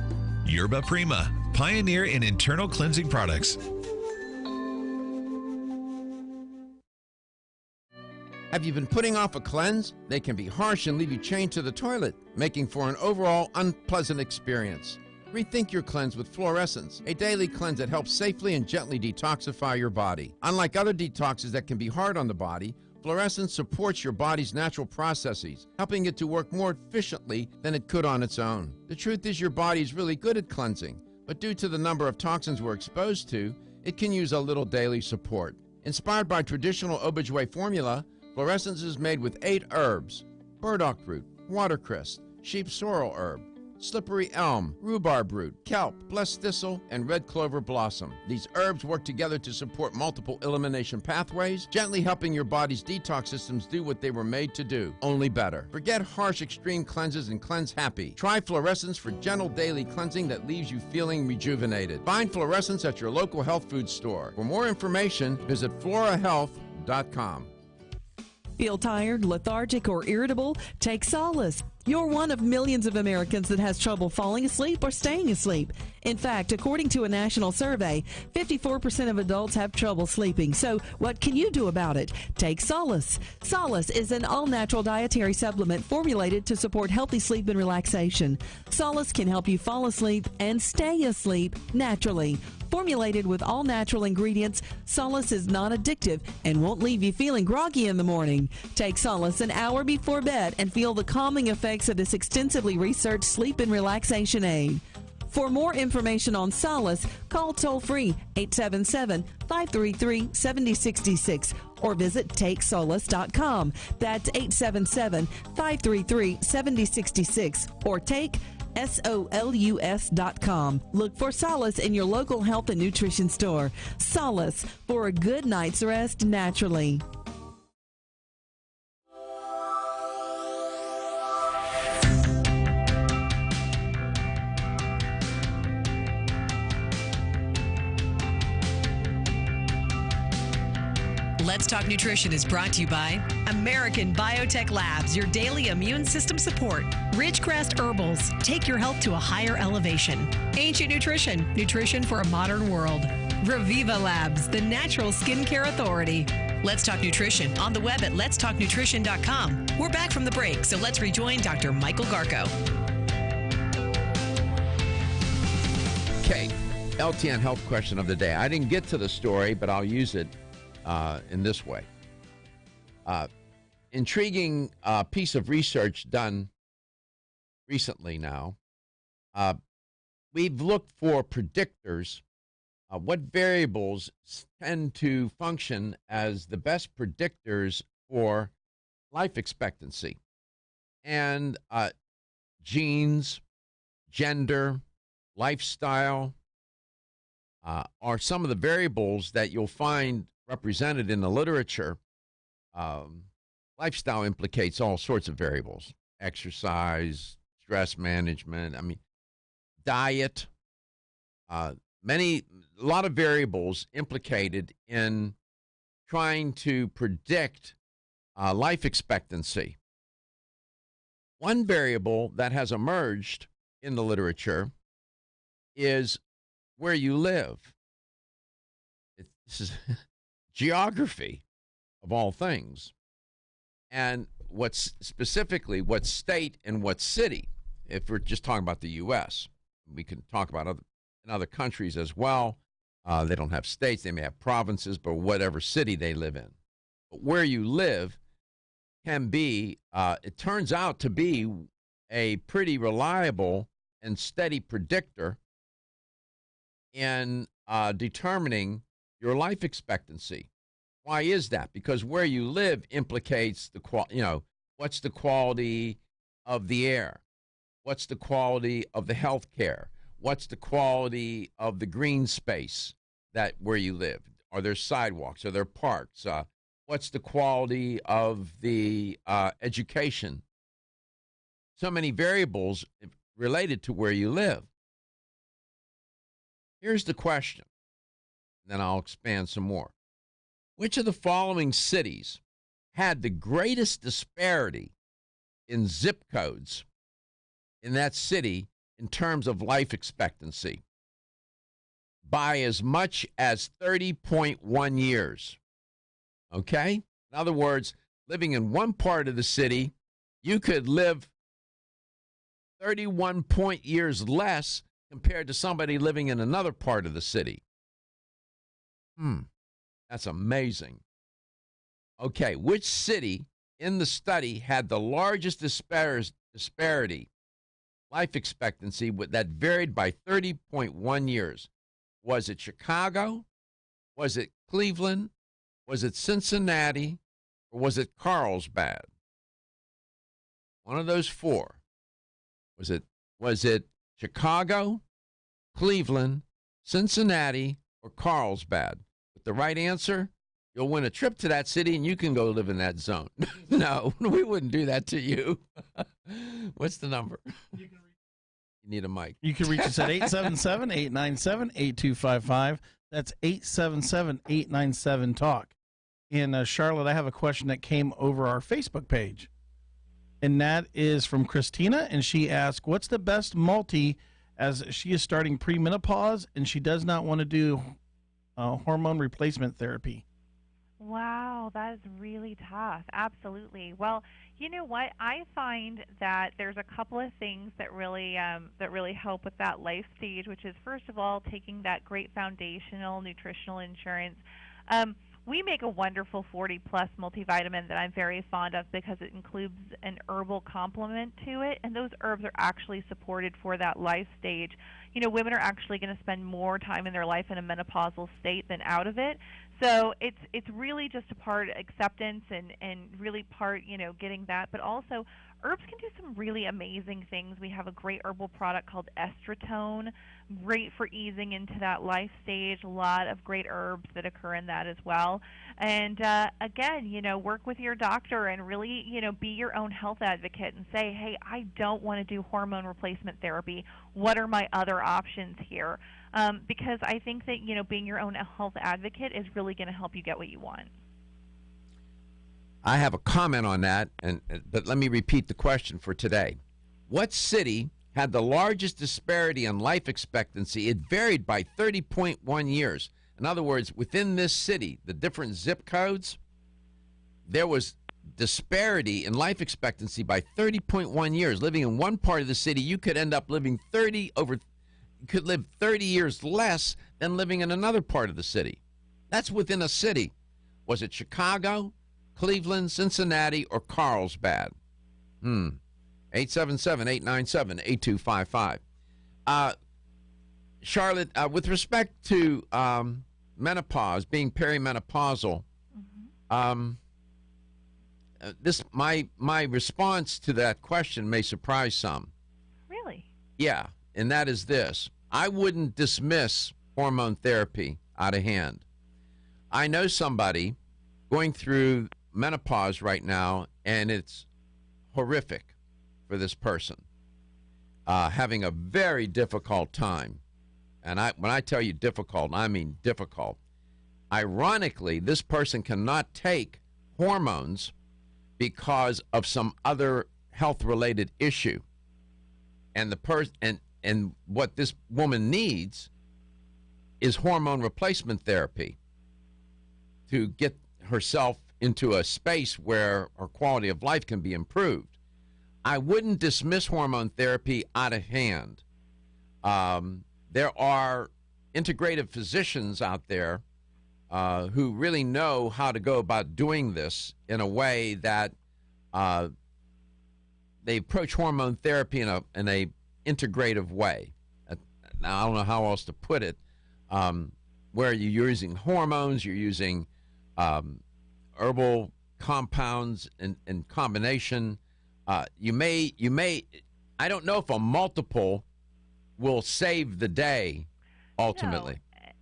Speaker 2: Yerba Prima, pioneer in internal cleansing products.
Speaker 1: Have you been putting off a cleanse? They can be harsh and leave you chained to the toilet, making for an overall unpleasant experience. Rethink your cleanse with Fluorescence, a daily cleanse that helps safely and gently detoxify your body. Unlike other detoxes that can be hard on the body, Fluorescence supports your body's natural processes, helping it to work more efficiently than it could on its own. The truth is your body is really good at cleansing, but due to the number of toxins we're exposed to, it can use a little daily support. Inspired by traditional OBGYN formula, Fluorescence is made with 8 herbs: burdock root, watercress, sheep sorrel herb, slippery elm, rhubarb root, kelp, blessed thistle, and red clover blossom. These herbs work together to support multiple elimination pathways, gently helping your body's detox systems do what they were made to do, only better. Forget harsh extreme cleanses and cleanse happy. Try Fluorescence for gentle daily cleansing that leaves you feeling rejuvenated. Find Fluorescence at your local health food store. For more information, visit florahealth.com.
Speaker 4: Feel tired, lethargic, or irritable? Take Solace. You're one of millions of Americans that has trouble falling asleep or staying asleep. In fact, according to a national survey, 54% of adults have trouble sleeping. So what can you do about it? Take Solace. Solace is an all-natural dietary supplement formulated to support healthy sleep and relaxation. Solace can help you fall asleep and stay asleep naturally. Formulated with all-natural ingredients, Solace is non-addictive and won't leave you feeling groggy in the morning. Take Solace an hour before bed and feel the calming effects of this extensively researched sleep and relaxation aid. For more information on Solace, call toll-free 877-533-7066 or visit TakeSolace.com. That's 877-533-7066 or take SOLUS.com. Look for Solace in your local health and nutrition store. Solace, for a good night's rest naturally.
Speaker 6: Let's Talk Nutrition is brought to you by American Biotech Labs, your daily immune system support. Ridgecrest Herbals, take your health to a higher elevation. Ancient Nutrition, nutrition for a modern world. Reviva Labs, the natural skincare authority. Let's Talk Nutrition on the web at letstalknutrition.com. We're back from the break, so let's rejoin Dr. Michael Garko.
Speaker 1: Okay, LTN health question of the day. I didn't get to the story, but I'll use it in this way. Intriguing piece of research done recently now. We've looked for predictors what variables tend to function as the best predictors for life expectancy. And genes, gender, lifestyle are some of the variables that you'll find represented in the literature. Lifestyle implicates all sorts of variables: exercise, stress management, diet, a lot of variables implicated in trying to predict life expectancy. One variable that has emerged in the literature is where you live. This is geography, of all things. And what state and what city, if we're just talking about the U.S., we can talk about in other countries as well. They don't have states, they may have provinces, but whatever city they live in. But where you live can be, it turns out to be a pretty reliable and steady predictor in determining your life expectancy. Why is that? Because where you live implicates what's the quality of the air? What's the quality of the health care? What's the quality of the green space where you live? Are there sidewalks? Are there parks? What's the quality of the education? So many variables related to where you live. Here's the question, then I'll expand some more. Which of the following cities had the greatest disparity in zip codes in that city in terms of life expectancy? By as much as 30.1 years. Okay? In other words, living in one part of the city, you could live 31 years less compared to somebody living in another part of the city. That's amazing. Okay, which city in the study had the largest disparity, life expectancy, that varied by 30.1 years? Was it Chicago? Was it Cleveland? Was it Cincinnati? Or was it Carlsbad? One of those four. Was it Chicago, Cleveland, Cincinnati, or Carlsbad? With the right answer, you'll win a trip to that city and you can go live in that zone. No, we wouldn't do that to you. What's the number? You need a mic.
Speaker 10: You can reach us at 877-897-8255. That's 877-897-TALK. And Charlotte, I have a question that came over our Facebook page. And that is from Christina, and she asked, what's the best multi as she is starting premenopause and she does not want to do hormone replacement therapy?
Speaker 9: Wow, that is really tough. Absolutely. Well, you know what? I find that there's a couple of things that really help with that life stage, which is, first of all, taking that great foundational nutritional insurance. We make a wonderful 40-plus multivitamin that I'm very fond of because it includes an herbal complement to it, and those herbs are actually supported for that life stage. You know, women are actually going to spend more time in their life in a menopausal state than out of it. So it's really just a part acceptance and really part, getting that. But also, herbs can do some really amazing things. We have a great herbal product called Estratone, great for easing into that life stage. A lot of great herbs that occur in that as well. And again, work with your doctor and really, be your own health advocate and say, hey, I don't want to do hormone replacement therapy. What are my other options here? Because I think that, being your own health advocate is really going to help you get what you want.
Speaker 1: I have a comment on that, but let me repeat the question for today. What city had the largest disparity in life expectancy? It varied by 30.1 years. In other words, within this city, the different zip codes, there was disparity in life expectancy by 30.1 years. Living in one part of the city, you could end up living 30 years less than living in another part of the city. That's within a city. Was it Chicago, Cleveland, Cincinnati, or Carlsbad? 877-897-8255. Charlotte, with respect to menopause, being perimenopausal, my response to that question may surprise some.
Speaker 9: Really?
Speaker 1: Yeah, and that is this. I wouldn't dismiss hormone therapy out of hand. I know somebody going through menopause right now, and it's horrific for this person, having a very difficult time. And when I tell you difficult, I mean difficult. Ironically, this person cannot take hormones because of some other health-related issue. And and what this woman needs is hormone replacement therapy to get herself into a space where her quality of life can be improved. I wouldn't dismiss hormone therapy out of hand. There are integrative physicians out there who really know how to go about doing this in a way that they approach hormone therapy in a integrative way. Now, I don't know how else to put it, where you're using hormones, you're using herbal compounds in combination. You may, I don't know if a multiple will save the day ultimately.
Speaker 9: No.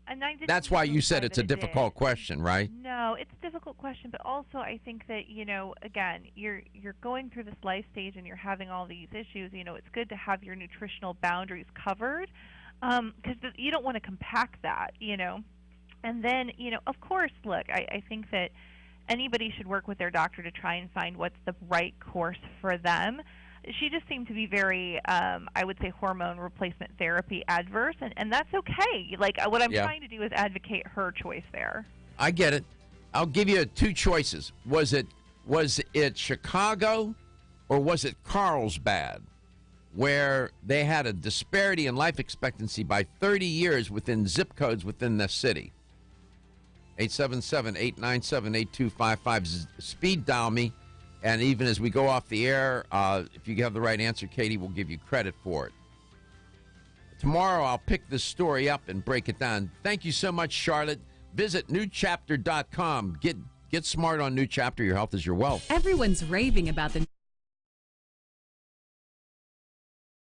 Speaker 9: And I didn't
Speaker 1: That's why you said
Speaker 9: imply
Speaker 1: it's a
Speaker 9: that it
Speaker 1: difficult
Speaker 9: did.
Speaker 1: question, right?
Speaker 9: No, it's a difficult question, but also I think that, again, you're going through this life stage and you're having all these issues. It's good to have your nutritional boundaries covered because you don't want to compact that, And then, of course, look, I think that anybody should work with their doctor to try and find what's the right course for them. She just seemed to be very, I would say, hormone replacement therapy adverse, and that's okay. Like, what I'm trying to do is advocate her choice there.
Speaker 1: I get it. I'll give you two choices. Was it Chicago or was it Carlsbad, where they had a disparity in life expectancy by 30 years within zip codes within the city? 877-897-8255. Speed dial me. And even as we go off the air, if you have the right answer, Katie will give you credit for it. Tomorrow, I'll pick this story up and break it down. Thank you so much, Charlotte. Visit newchapter.com. Get smart on New Chapter. Your health is your wealth.
Speaker 11: Everyone's raving about the